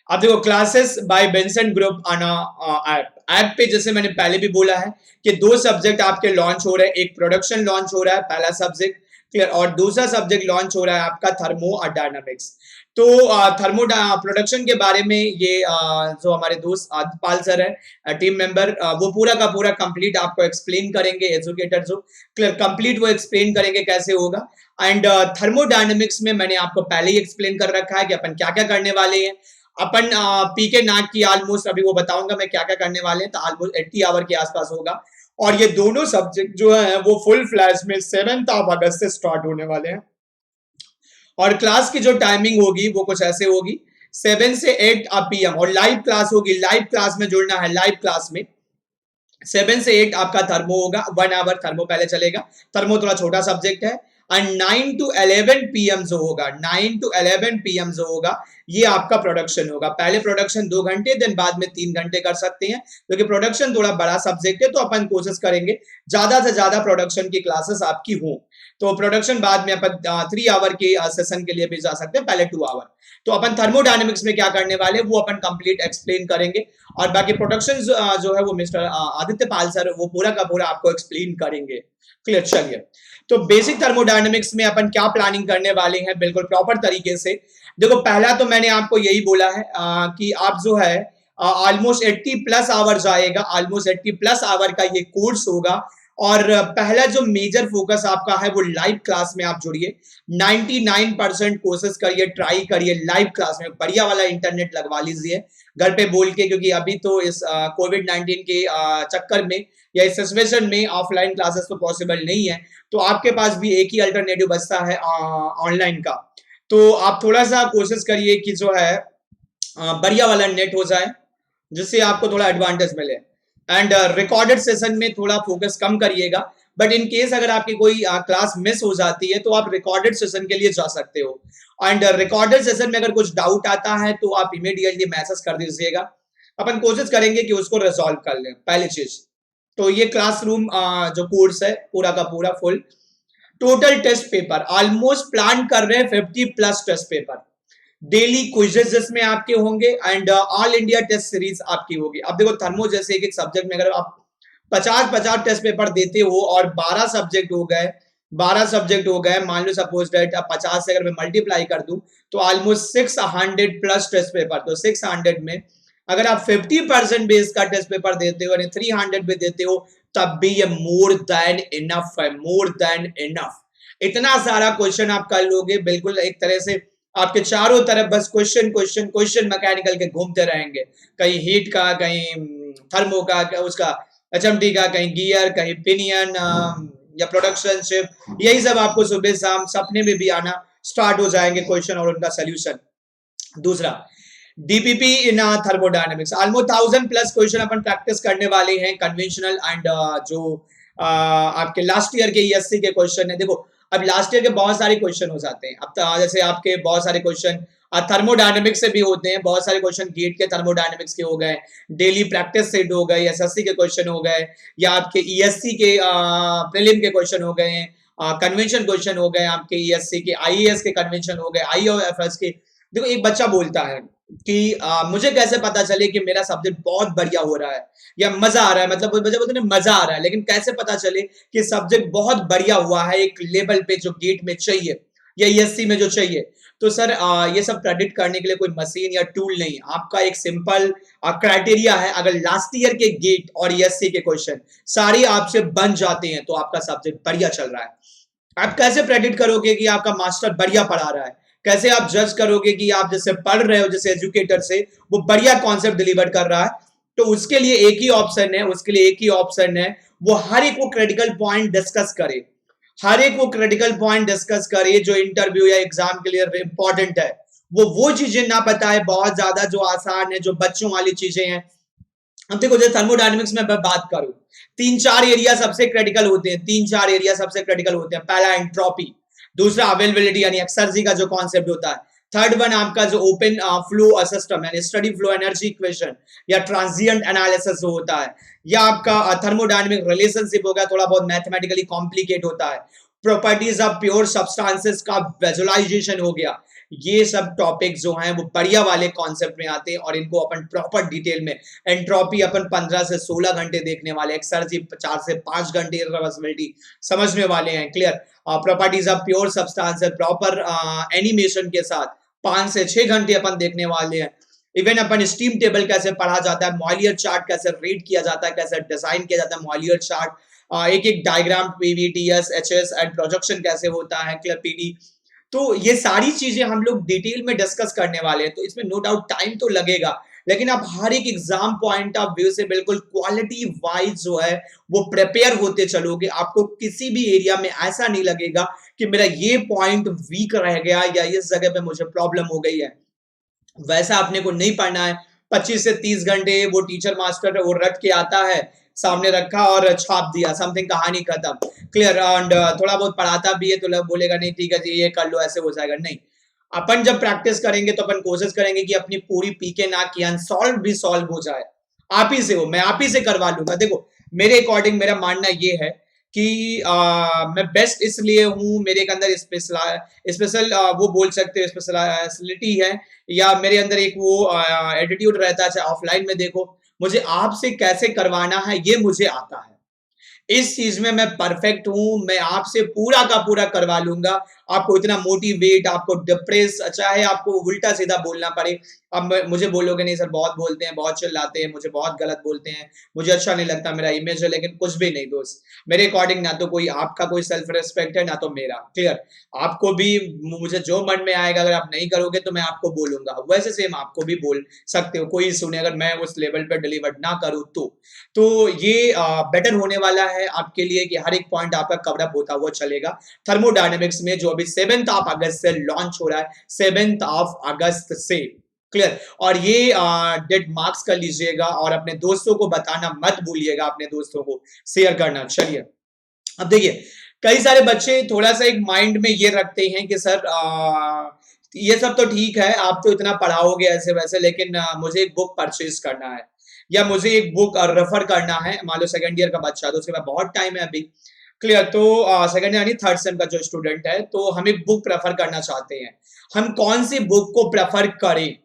अब देखो, classes bye Vincent group on app पे जैसे मैंने पहले भी बोला है कि दो सब्जेक्ट आपके लॉन्च हो रहे हैं। एक प्रोडक्शन लॉन्च हो रहा है, पहला सब्जेक्ट, क्लियर, और दूसरा सब्जेक्ट लॉन्च हो रहा है आपका थर्मो और डायनामिक्स। तो थर्मो प्रोडक्शन के बारे में ये जो हमारे दोस्त आदिपाल सर है, टीम मेंबर, वो पूरा का पूरा कंप्लीट आपको एक्सप्लेन करेंगे। एजुकेटर जो, क्लियर, कंप्लीट वो एक्सप्लेन करेंगे कैसे होगा। एंड थर्मोडायनेमिक्स में मैंने आपको पहले ही एक्सप्लेन कर रखा है कि अपन क्या क्या करने वाले हैं। अपन पीके नाक की ऑलमोस्ट अभी वो बताऊंगा मैं क्या क्या करने वाले हैं, तो ऑलमोस्ट 80 आवर के आसपास होगा। और ये दोनों सब्जेक्ट जो है वो फुल फ्लैश में 7 अगस्त से स्टार्ट होने वाले हैं। और क्लास की जो टाइमिंग होगी वो कुछ ऐसे होगी, 7 से 8 PM, और लाइव क्लास होगी। लाइव क्लास में जुड़ना है, लाइव क्लास में 7 से 8 आपका थर्मो होगा, 1 आवर थर्मो पहले चलेगा। थर्मो थोड़ा छोटा सब्जेक्ट है। एंड 9 to 11 PM जो होगा, 9 to 11 PM जो होगा, ये आपका प्रोडक्शन होगा। पहले प्रोडक्शन 2 घंटे, देन बाद में 3 घंटे कर सकते हैं, क्योंकि प्रोडक्शन थोड़ा बड़ा सब्जेक्ट है। तो अपन कोशिश करेंगे ज्यादा से ज्यादा प्रोडक्शन की क्लासेस आपकी हो। तो प्रोडक्शन बाद में अपन 3 आवर के सेशन के लिए भी जा सकते हैं, पहले 2 आवर। तो अपन थर्मोडायनेमिक्स में क्या करने वाले वो अपन कंप्लीट एक्सप्लेन करेंगे, और बाकी प्रोडक्शन जो है वो मिस्टर आदित्य पाल सर वो पूरा का पूरा आपको एक्सप्लेन करेंगे, क्लियर। चलिए, तो बेसिक थर्मोडायनेमिक्स में अपन क्या प्लानिंग करने वाले हैं बिल्कुल प्रॉपर तरीके से। देखो, पहला तो मैंने आपको यही बोला है कि आप जो है ऑलमोस्ट 80 प्लस आवर्स आएगा, ऑलमोस्ट 80 प्लस आवर का ये कोर्स होगा। और पहला जो मेजर फोकस आपका है वो लाइव क्लास में आप जुड़िए। 99% कोशिश करिए, ट्राई करिए लाइव क्लास में, बढ़िया वाला इंटरनेट लगवा लीजिए घर पे बोल के, क्योंकि अभी तो इस कोविड-19 के चक्कर में या इस सिचुएशन में ऑफलाइन क्लासेस तो पॉसिबल नहीं है। तो आपके पास भी एक ही अल्टरनेटिव बचता है, ऑनलाइन का। तो आप थोड़ा सा कोशिश करिए कि जो है बढ़िया वाला नेट हो जाए, जिससे आपको थोड़ा एडवांटेज मिले। एंड रिकॉर्डेड सेशन में थोड़ा फोकस कम करिएगा, बट इन केस अगर आपकी कोई क्लास मिस हो जाती है तो आप रिकॉर्डेड सेशन के लिए जा सकते हो। एंड रिकॉर्डेड सेशन में अगर कुछ डाउट आता है तो आप इमीडिएटली मैसेज कर दीजिएगा, अपन कोशिश करेंगे कि उसको रिजॉल्व कर लें, पहली चीज। तो ये क्लासरूम जो कोर्स है पूरा का पूरा full total test paper almost plan कर रहे हैं 50+ टेस्ट पेपर, डेली क्विजेस जिसमें आपके होंगे and all India test series आपकी होगी। अब देखो थर्मो जैसे एक एक सब्जेक्ट में अगर आप 50-50 टेस्ट पेपर देते हो और 12 सब्जेक्ट हो गए मान लो सपोज डेट अब 50 से अगर मैं मल्टीप्लाई कर दूं तो ऑलमोस्ट 600+ टेस्ट पेपर, तो 600 में अगर आप 50% बेस का टेस्ट पेपर देते हो यानी 300 भी देते हो तब भी ये मोर देन इनफ है, मोर देन इनफ। इतना सारा क्वेश्चन आप कर लोगे, बिल्कुल एक तरह से आपके चारों तरफ बस क्वेश्चन क्वेश्चन क्वेश्चन मैकेनिकल के घूमते रहेंगे, कहीं हीट का, कहीं थर्मो का, उसका एचएमटी का, कहीं गियर, कहीं पिनियन या प्रोडक्शन शिप, यही सब आपको सुबह शाम सपने में भी आना स्टार्ट हो जाएंगे क्वेश्चन और उनका सोल्यूशन। दूसरा डीपीपी इन थर्मोडायनेमिक्स ऑलमोस्ट 1000+ क्वेश्चन अपन प्रैक्टिस करने वाले हैं, कन्वेंशनल एंड जो आपके लास्ट ईयर के ईएससी के क्वेश्चन है। देखो अब लास्ट ईयर के बहुत सारे क्वेश्चन हो जाते हैं, अब जैसे आपके बहुत सारे क्वेश्चन थर्मोडायनेमिक्स से भी होते हैं, बहुत सारे क्वेश्चन गेट के थर्मोडायनेमिक्स के हो गए, डेली प्रैक्टिस सेट हो गए, एसएससी के क्वेश्चन हो गए, या आपके ईएससी के प्रीलिम के क्वेश्चन हो गए, कन्वेंशन क्वेश्चन हो गए, आपके ईएससी के आईएएस के कन्वेंशन हो गए, आईओएफएस के। देखो एक बच्चा बोलता है कि मुझे कैसे पता चले कि मेरा सब्जेक्ट बहुत बढ़िया हो रहा है या मजा आ रहा है, मतलब बच्चा बोलते हैं मजा आ रहा है, लेकिन कैसे पता चले कि सब्जेक्ट बहुत बढ़िया हुआ है एक लेवल पे जो गेट में चाहिए या ईएससी में जो चाहिए। तो सर ये सब प्रेडिक्ट करने के लिए कोई मशीन या टूल नहीं, आपका एक सिंपल क्राइटेरिया है। अगर लास्ट ईयर के गेट और ईएससी के क्वेश्चन सारे आपसे बन जाते हैं तो आपका सब्जेक्ट बढ़िया चल रहा है। आप कैसे प्रेडिक्ट करोगे कि आपका मास्टर बढ़िया पढ़ा रहा है, कैसे आप जज करोगे कि आप जैसे पढ़ रहे हो जैसे एजुकेटर से वो बढ़िया कॉन्सेप्ट डिलीवर कर रहा है? तो उसके लिए एक ही ऑप्शन है, उसके लिए एक ही ऑप्शन है, वो हर एक को क्रिटिकल पॉइंट डिस्कस करे, हर एक को क्रिटिकल पॉइंट डिस्कस करे जो इंटरव्यू या एग्जाम के लिए इंपॉर्टेंट है। वो चीजें ना बताए बहुत ज्यादा जो आसान है, जो बच्चों वाली चीजें हैं। अब देखो जैसे थर्मोडायनेमिक्स में मैं बात करूं, 3-4 एरिया सबसे क्रिटिकल होते हैं, 3-4 एरिया सबसे क्रिटिकल होते हैं। पहला एंट्रोपी, दूसरा अवेलेबिलिटी यानी एक्सर्जी का जो कॉन्सेप्ट होता है, थर्ड वन आपका जो ओपन फ्लो सिस्टम यानी स्टडी फ्लो एनर्जी इक्वेशन या ट्रांजिएंट एनालिसिस होता है, या आपका थर्मोडायनेमिक रिलेशनशिप हो गया, थोड़ा बहुत मैथमेटिकली कॉम्प्लिकेट होता है, प्रॉपर्टीज ऑफ प्योर सब्सटेंसेस का विजुअलाइजेशन हो गया। ये सब टॉपिक जो हैं वो बढ़िया वाले कॉन्सेप्ट में आते हैं और इनको अपन प्रॉपर डिटेल में, एंट्रोपी अपन 15 से 16 घंटे देखने वाले, एक्सर्जी 4 से 5 घंटे रिवर्सिबिलिटी समझने वाले हैं। Clear? Properties of pure substance proper animation के साथ 5 से 6 घंटे अपन देखने वाले हैं। इवन अपन स्टीम टेबल कैसे पढ़ा जाता है, मॉलियर चार्ट कैसे रीड किया जाता है, कैसे डिजाइन किया जाता है मॉलियर चार्ट, एक एक डायग्राम पीवीटीएस एचएस एंड प्रोजेक्शन कैसे होता है, क्लियर पीडी। तो ये सारी चीजें हम लोग डिटेल में डिस्कस करने वाले हैं, तो इसमें नो डाउट टाइम तो लगेगा, लेकिन आप हर एक एग्जाम पॉइंट ऑफ व्यू से बिल्कुल क्वालिटी वाइज जो है वो प्रिपेयर होते चलोगे। आपको किसी भी एरिया में ऐसा नहीं लगेगा कि मेरा ये पॉइंट वीक रह गया या इस जगह पे मुझे प्रॉब्लम हो गई है। वैसा अपने को नहीं पढ़ना है। 25 से 30 घंटे वो टीचर मास्टर वो रट के आता है, सामने रखा और छाप दिया, समथिंग, कहानी खत्म। क्लियर? एंड थोड़ा बहुत पढ़ाता भी है तो लोग बोलेगा नहीं ठीक है जी ये कर लो, ऐसे हो जाएगा। नहीं, अपन जब प्रैक्टिस करेंगे तो अपन कोशिश करेंगे कि अपनी पूरी पीके ना की अनसॉल्व भी सॉल्व हो जाए। आप ही से हो, मैं आप ही से करवा लूंगा। देखो मेरे अकॉर्डिंग मेरा मानना ये है कि मैं बेस्ट इसलिए हूं, मेरे के अंदर स्पेशल वो बोल सकते हो स्पेशलिटी है, या मेरे अंदर एक वो एटीट्यूड रहता है, चाहे ऑफलाइन में देखो, मुझे आपसे कैसे करवाना है ये मुझे आता है। इस चीज में मैं परफेक्ट हूं, मैं आपसे पूरा का पूरा करवा लूंगा। आपको इतना मोटिवेट, आपको डिप्रेस, चाहे आपको उल्टा सीधा बोलना पड़े। अब मुझे बोलोगे नहीं सर बहुत बोलते हैं, बहुत चिल्लाते हैं, मुझे बहुत गलत बोलते हैं, मुझे अच्छा नहीं लगता मेरा इमेज है, लेकिन कुछ भी नहीं दोस्त, मेरे अकॉर्डिंग ना तो कोई आपका कोई सेल्फ रिस्पेक्ट है ना तो मेरा। क्लियर? आपको भी मुझे जो मन में आएगा अगर आप नहीं करोगे तो मैं आपको बोलूंगा, वैसे सेम आपको भी बोल सकते हो, कोई इशू नहीं अगर मैं उस लेवल पर डिलीवर ना करूं तो ये बेटर होने वाला है आपके लिए कि हर एक पॉइंट आपका कवरअप होता हुआ चलेगा। थर्मोडायनेमिक्स में जो अभी 7 अगस्त से लॉन्च हो रहा है, 7 अगस्त से। क्लियर? और ये डेट मार्क्स कर लीजिएगा और अपने दोस्तों को बताना मत भूलिएगा, अपने दोस्तों को शेयर करना। चलिए अब देखिए, कई सारे बच्चे थोड़ा सा एक माइंड में ये रखते हैं कि सर ये सब तो ठीक है, आप तो इतना पढ़ाओगे ऐसे वैसे, लेकिन मुझे एक बुक परचेज करना है या मुझे एक बुक रेफर करना है। मान लो सेकंड ईयर का बच्चा तो उसके बाद बहुत टाइम है अभी, क्लियर। तो सेकंड यानी थर्ड सेम का जो स्टूडेंट है, तो हमें बुक प्रेफर करना चाहते हैं, हम कौन सी बुक को प्रेफर करें?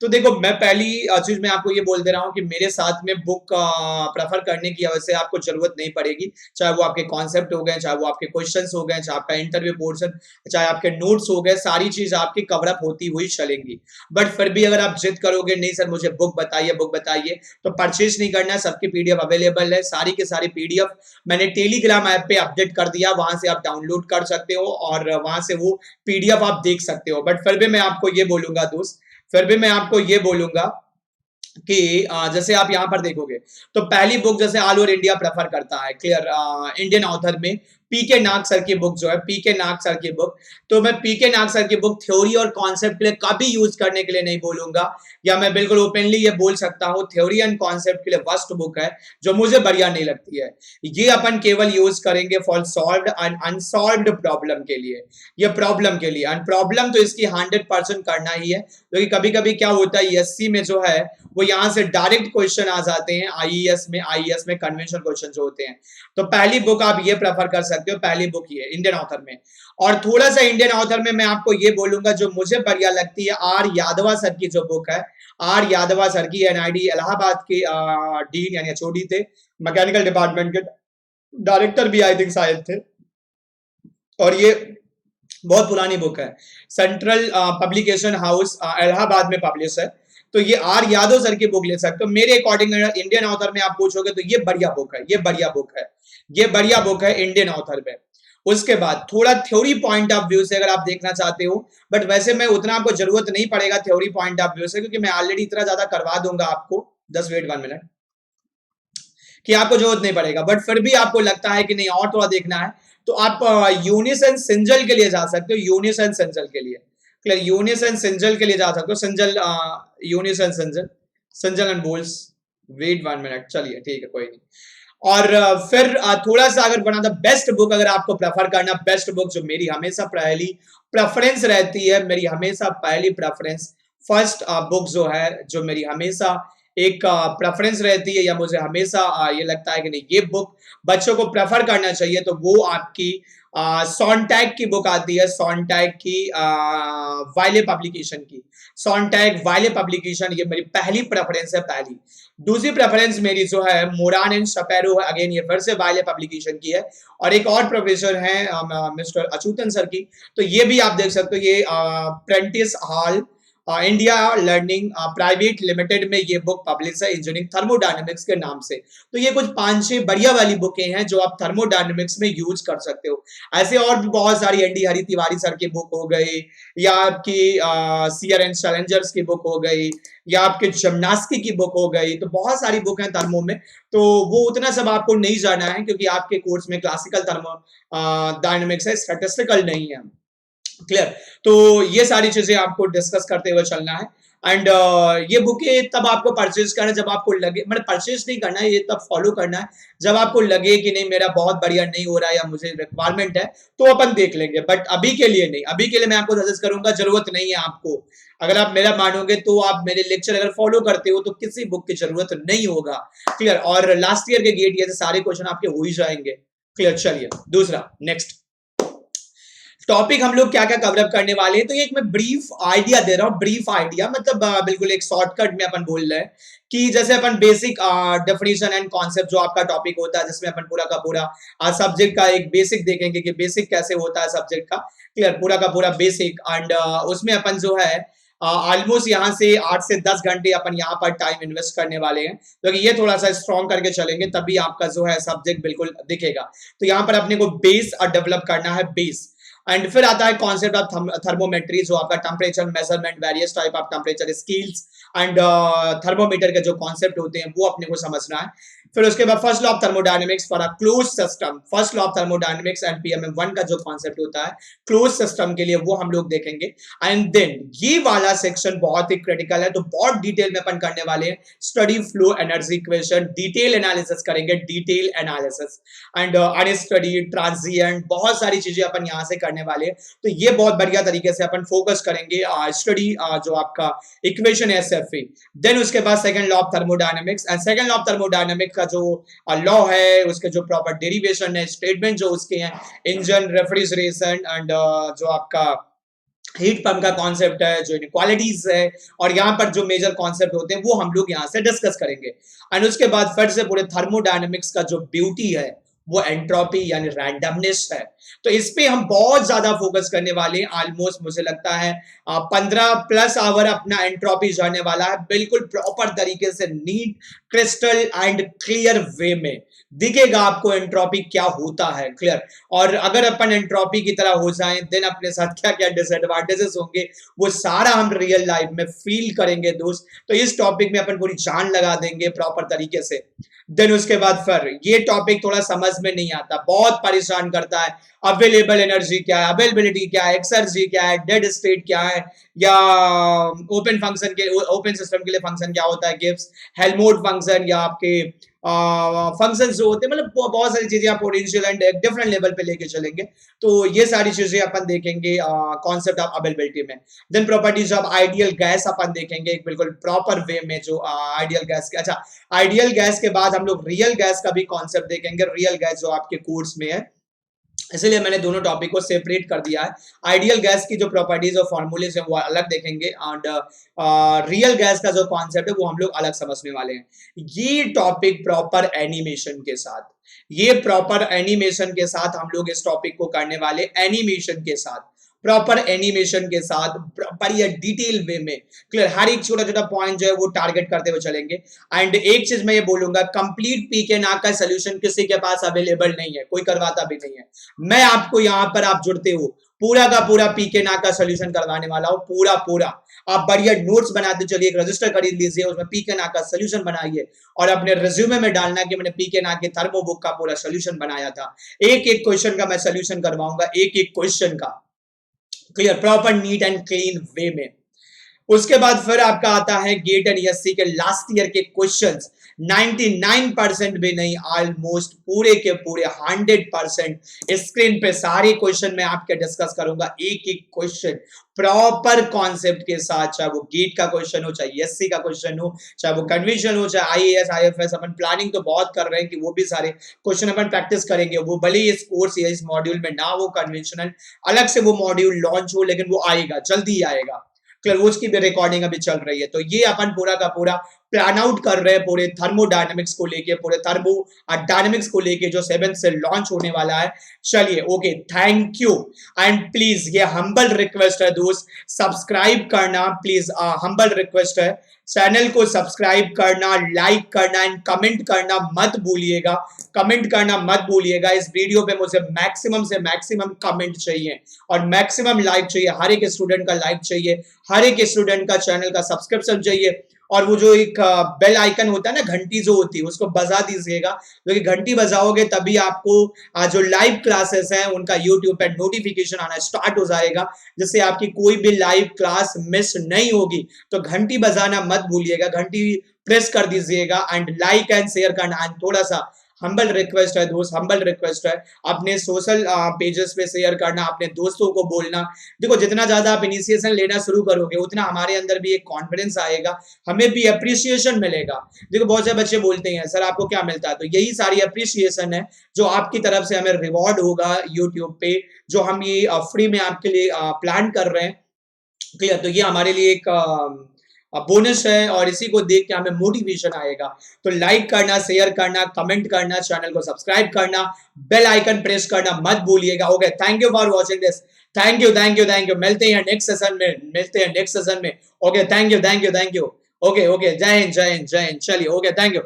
तो देखो, मैं पहली चीज मैं आपको ये बोल दे रहा हूँ कि मेरे साथ में बुक प्रेफर करने की वजह से आपको जरूरत नहीं पड़ेगी। चाहे वो आपके कॉन्सेप्ट हो गए, चाहे वो आपके क्वेश्चंस हो गए, चाहे आपका इंटरव्यू पोर्शन, चाहे आपके नोट्स हो गए, सारी चीज आपकी कवर अप होती हुई चलेंगी। बट फिर भी अगर आप जिद करोगे नहीं सर मुझे बुक बताइए, तो परचेज नहीं करना है। सबकी पीडीएफ अवेलेबल है, सारी के सारी पीडीएफ मैंने टेलीग्राम ऐप पे अपडेट कर दिया, वहां से आप डाउनलोड कर सकते हो और वहां से वो पीडीएफ आप देख सकते हो। बट फिर भी मैं आपको ये बोलूंगा दोस्त, फिर भी मैं आपको ये बोलूंगा कि जैसे आप यहां पर देखोगे, तो पहली बुक जैसे ऑल ओवर इंडिया प्रेफर करता है, क्लियर, इंडियन ऑथर में पीके नाग सर की बुक जो है, पीके नाग सर की बुक, तो मैं पीके नाग सर की बुक थ्योरी और कॉन्सेप्ट के लिए कभी यूज करने के लिए नहीं बोलूंगा, या मैं बिल्कुल ओपनली ये बोल सकता हूँ थ्योरी एंड कॉन्सेप्ट के लिए वर्स्ट बुक है, जो मुझे बढ़िया नहीं लगती है। ये अपन केवल यूज करेंगे for solved and unsolved problem के लिए, ये प्रॉब्लम के लिए, एंड प्रॉब्लम तो इसकी 100% करना ही है, क्योंकि कभी कभी क्या होता है एससी में जो है वो यहाँ से डायरेक्ट क्वेश्चन आ जाते हैं, आईईएस में कन्वेंशनल क्वेश्चन जो होते हैं। तो पहली बुक आप ये प्रेफर कर सकते हो, पहली बुक ये इंडियन ऑथर में। और थोड़ा सा इंडियन ऑथर में मैं आपको ये बोलूंगा जो मुझे बढ़िया लगती है, आर यादवा सर की जो बुक है, आर यादवा सर की, एनआईडी इलाहाबाद के डीन यानी एचओडी थे, मैकेनिकल डिपार्टमेंट के डायरेक्टर भी आई थिंक शायद थे, और ये बहुत पुरानी बुक है, सेंट्रल पब्लिकेशन हाउस इलाहाबाद में पब्लिश है। तो ये आर यादव सर की बुक ले सकते हो। मेरे अकॉर्डिंग इंडियन ऑथर में आप पूछोगे तो ये बढ़िया बुक है, ये बढ़िया बुक है, ये बढ़िया बुक है इंडियन ऑथर में। उसके बाद थोड़ा थ्योरी पॉइंट ऑफ व्यू से अगर आप देखना चाहते हो, बट वैसे मैं उतना आपको जरूरत नहीं पड़ेगा थ्योरी पॉइंट ऑफ व्यू से, क्योंकि मैं ऑलरेडी इतना ज्यादा करवा दूंगा आपको, जस्ट वेट 1 मिनट, कि आपको जरूरत नहीं पड़ेगा। बट फिर भी आपको लगता है कि नहीं और थोड़ा देखना है, तो आप यूनिस एंड सिंजल के लिए जा सकते हो, यूनिस एंड सिंजल के लिए, क्लियर, यूनिस एंड सिंजल के लिए जा सकते हो, सिंजल, यूनिस एंड सिंजल, सिंजल एंड बोल्स, वेट 1 मिनट, चलिए ठीक है कोई नहीं। और फिर थोड़ा सा अगर बना था बेस्ट बुक, अगर आपको प्रेफर करना, बेस्ट बुक जो मेरी हमेशा पहली प्रेफरेंस रहती है, मेरी हमेशा पहली प्रेफरेंस, फर्स्ट बुक जो है, जो मेरी हमेशा एक प्रेफरेंस रहती है, या मुझे हमेशा ये लगता है कि नहीं ये बुक बच्चों को प्रेफर करना चाहिए, तो वो आपकी सॉन्टैग की बुक आती है, सॉन्टैग की वाइले पब्लिकेशन की, सॉन्टैग वाइले पब्लिकेशन, ये मेरी पहली प्रेफरेंस है, पहली। दूसरी प्रेफरेंस मेरी जो है मोरान एंड शपेरो है, अगेन ये फिर से वाइले पब्लिकेशन की है, और एक और प्रोफेसर है मिस्टर अचूतन सर की, तो ये भी आप देख सकते हो, ये Prentiss hall India learning private limited में ये बुक पब्लिश है, इंजीनियरिंग थर्मोडायनेमिक्स के नाम से। तो ये कुछ 5-6 बढ़िया वाली बुकें हैं जो आप थर्मोडायनेमिक्स में यूज कर सकते हो। ऐसे और भी बहुत सारी एनडी हरि तिवारी सर की बुक हो गई, या आपकी सीयर एंड चैलेंजर्स की बुक हो गई, या आपके जिम्नास्टिक की बुक हो गई, तो बहुत सारी बुक हैं थर्मो में। तो वो उतना सब आपको नहीं जाना है, क्योंकि आपके कोर्स में क्लासिकल थर्मो डायनेमिक्स है, स्टैटिस्टिकल नहीं है, क्लियर। तो ये सारी चीजें आपको डिस्कस करते हुए चलना है, एंड ये बुकें तब आपको परचेज करना है जब आपको लगे, मतलब परचेज नहीं करना है, ये तब फॉलो करना है जब आपको लगे कि नहीं मेरा बहुत बढ़िया नहीं हो रहा है, या मुझे रिक्वायरमेंट है, तो अपन देख लेंगे, बट अभी के लिए नहीं। अभी के लिए मैं आपको सजेस्ट करूंगा, जरूरत नहीं है आपको। अगर आप मेरा मानोगे तो आप मेरे लेक्चर अगर फॉलो करते हो तो किसी बुक की जरूरत नहीं होगा, क्लियर। और लास्ट ईयर के गेट ये सारे क्वेश्चन आपके हो ही जाएंगे, क्लियर। चलिए दूसरा, नेक्स्ट टॉपिक हम लोग क्या क्या कवरअप करने वाले हैं, तो एक मैं ब्रीफ आइडिया दे रहा हूँ, ब्रीफ आइडिया मतलब बिल्कुल एक शॉर्टकट में अपन बोल रहे हैं कि जैसे अपन बेसिक डेफिनेशन एंड कॉन्सेप्ट जो आपका टॉपिक होता है, जिसमें अपन पूरा का पूरा सब्जेक्ट का एक बेसिक देखेंगे कि बेसिक कैसे होता है सब्जेक्ट का, क्लियर, पूरा का पूरा बेसिक, एंड उसमें अपन जो है ऑलमोस्ट यहाँ से 8 से 10 घंटे अपन यहाँ पर टाइम इन्वेस्ट करने वाले हैं, क्योंकि ये थोड़ा सा स्ट्रॉन्ग करके चलेंगे तभी आपका जो है सब्जेक्ट बिल्कुल दिखेगा। तो यहाँ पर अपने को बेस डेवलप करना है, बेस। एंड फिर आता है कॉन्सेप्ट ऑफ थर्मोमेट्री, जो आपका temperature measurement, various type of temperature scales and thermometer के जो कॉन्सेप्ट होते हैं वो अपने को समझना है। फिर उसके बाद first law of thermodynamics for a close system, first law of thermodynamics and PMM one का जो कॉन्सेप्ट होता है क्लोज सिस्टम के लिए, वो हम लोग देखेंगे। एंड देन ये वाला सेक्शन बहुत ही क्रिटिकल है, तो बहुत डिटेल में अपन करने वाले हैं, steady flow energy equation, detail analysis करेंगे, detail analysis and unsteady transient, बहुत सारी चीजें अपन यहाँ से करने करने वाले हैं। तो ये बहुत बढ़िया तरीके से अपन फोकस करेंगे स्टडी जो आपका इक्वेशन है एसएफई। देन उसके बाद second law of thermodynamics, and second law of thermodynamics का जो लॉ है, उसके जो प्रॉपर डेरिवेशन है, स्टेटमेंट जो उसके हैं, इंजन, रेफ्रिजरेशन एंड जो आपका हीट पंप का कॉन्सेप्ट है, जो इनक्वालिटीज है, और यहाँ पर जो मेजर कॉन्सेप्ट होते हैं वो हम लोग यहाँ से डिस्कस करेंगे। एंड उसके बाद फिर से पूरे थर्मोडायनेमिक्स का जो ब्यूटी है वो एंट्रोपी यानी रैंडमनेस है। तो इस पे हम बहुत ज्यादा फोकस करने वाले हैं। ऑलमोस्ट मुझे लगता है 15+ आवर अपना एंट्रोपी जाने वाला है, बिल्कुल प्रॉपर तरीके से, neat, crystal and clear way में दिखेगा आपको एंट्रोपी क्या होता है, क्लियर। और अगर अपन एंट्रोपी की तरह हो जाएं देन अपने साथ क्या क्या डिसएडवांटेजेस होंगे वो सारा हम रियल लाइफ में फील करेंगे दोस्त। तो इस टॉपिक में अपन पूरी जान लगा देंगे प्रॉपर तरीके से। देन उसके बाद फिर ये टॉपिक थोड़ा समझ में नहीं आता, बहुत परेशान करता है। अवेलेबल एनर्जी क्या है, अवेलेबिलिटी क्या है, एक्सर्जी क्या है, डेड स्टेट क्या है, या ओपन फंक्शन के, ओपन सिस्टम के लिए फंक्शन क्या होता है, गिब्स हेल्महोल्ट्ज फंक्शन, या आपके फंक्शन जो होते हैं, मतलब बहुत सारी चीजें आप पोटेंशियल एंड डिफरेंट लेवल पे लेके चलेंगे। तो ये सारी चीजें अपन देखेंगे कॉन्सेप्ट ऑफ अवेलेबिलिटी में। Then properties of ideal gas अपन देखेंगे एक बिल्कुल प्रॉपर वे में, जो आइडियल गैस के, अच्छा आइडियल गैस के बाद हम लोग रियल गैस का भी कॉन्सेप्ट देखेंगे, रियल गैस जो आपके कोर्स में है, इसलिए मैंने दोनों टॉपिक को सेपरेट कर दिया है। आइडियल गैस की जो प्रॉपर्टीज और फॉर्मूलेज हैं वो अलग देखेंगे, एंड रियल गैस का जो कॉन्सेप्ट है वो हम लोग अलग समझने वाले हैं। ये टॉपिक प्रॉपर एनिमेशन के साथ, ये प्रॉपर एनिमेशन के साथ हम लोग इस टॉपिक को करने वाले, एनिमेशन के साथ, प्रॉपर एनिमेशन के साथ, बढ़िया डिटेल वे में, क्लियर। हर एक छोटा छोटा पॉइंट जो है वो टारगेट करते हुए चलेंगे। एंड एक चीज मैं ये बोलूंगा, कंप्लीट पीकेएनआर का सोल्यूशन किसी के पास अवेलेबल नहीं है, कोई करवाता भी नहीं है। मैं आपको यहाँ पर, आप जुड़ते हो, पूरा का पूरा पीकेएनआर का सोल्यूशन करवाने वाला हूँ, पूरा पूरा। आप बढ़िया नोट्स बनाते चलिए, एक रजिस्टर खरीद लीजिए, उसमें पीकेएनआर का सोल्यूशन बनाइए और अपने रिज्यूमे में डालना कि मैंने पीकेएनआर के थर्मो बुक का पूरा सोल्यूशन बनाया था। एक एक क्वेश्चन का मैं सोल्यूशन करवाऊंगा, एक एक क्वेश्चन का, clear, proper neat and clean way में। उसके बाद फिर आपका आता है गेट एंड एससी के लास्ट ईयर के क्वेश्चंस। 99% भी नहीं, ऑलमोस्ट पूरे के पूरे 100% स्क्रीन पे सारे क्वेश्चन मैं आपके डिस्कस करूंगा, एक एक क्वेश्चन प्रॉपर कॉन्सेप्ट के साथ, चाहे वो गेट का क्वेश्चन हो, चाहे एससी का क्वेश्चन हो, चाहे वो कन्वेंशन हो, चाहे आईएएस आईएफएस। अपन प्लानिंग तो बहुत कर रहे हैं कि वो भी सारे क्वेश्चन अपन प्रैक्टिस करेंगे, वो भले ही इस कोर्स या इस मॉड्यूल में ना हो, कन्वेंशनल अलग से वो मॉड्यूल लॉन्च हो, लेकिन वो आएगा, जल्दी आएगा, क्लियर। उसकी भी रिकॉर्डिंग अभी चल रही है। तो ये अपन पूरा का पूरा प्लान आउट कर रहे हैं पूरे थर्मोडायनेमिक्स को लेके, पूरे थर्मो डायनेमिक्स को लेके, जो 7 से लॉन्च होने वाला है। चलिए, okay, thank you. And please ये हम्बल रिक्वेस्ट है दोस्त, सब्सक्राइब करना प्लीज, हम्बल रिक्वेस्ट है, चैनल को सब्सक्राइब करना, लाइक करना एंड कमेंट करना मत भूलिएगा, कमेंट करना मत भूलिएगा। इस वीडियो पे मुझे मैक्सिमम से मैक्सिमम कमेंट चाहिए और मैक्सिमम लाइक चाहिए, हर एक स्टूडेंट का लाइक चाहिए, हर एक स्टूडेंट का चैनल का सब्सक्रिप्शन चाहिए, और वो जो एक बेल आइकन होता है ना, घंटी जो होती है, उसको बजा दीजिएगा, क्योंकि घंटी बजाओगे तभी आपको जो लाइव क्लासेस हैं उनका यूट्यूब पे नोटिफिकेशन आना स्टार्ट हो जाएगा, जिससे आपकी कोई भी लाइव क्लास मिस नहीं होगी। तो घंटी बजाना मत भूलिएगा, घंटी प्रेस कर दीजिएगा एंड लाइक एंड शेयर करना। एंड थोड़ा सा हम्बल रिक्वेस्ट है दोस्त, हम्बल रिक्वेस्ट है, अपने सोशल पेजेस पे शेयर करना, अपने दोस्तों को बोलना। देखो, जितना ज्यादा आप इनिशिएशन लेना शुरू करोगे उतना हमारे अंदर भी एक कॉन्फिडेंस आएगा, हमें भी अप्रिसिएशन मिलेगा। देखो, बहुत से बच्चे बोलते हैं सर आपको क्या मिलता है, तो यही सारी अप्रिसिएशन है जो आपकी तरफ से हमें रिवॉर्ड होगा यूट्यूब पे, जो हम ये फ्री में आपके लिए प्लान कर रहे हैं, क्लियर। तो ये हमारे लिए एक बोनस है और इसी को देख के हमें मोटिवेशन आएगा। तो लाइक करना, शेयर करना, कमेंट करना, चैनल को सब्सक्राइब करना, बेल आइकन प्रेस करना मत भूलिएगा। Okay, thank you for watching this, thank you thank you thank you. मिलते हैं नेक्स्ट सेशन में, मिलते हैं नेक्स्ट सेशन में। Okay, thank you thank you thank you. Okay okay, जय हिंद जय हिंद जय हिंद। चलिए, ओके, थैंक यू।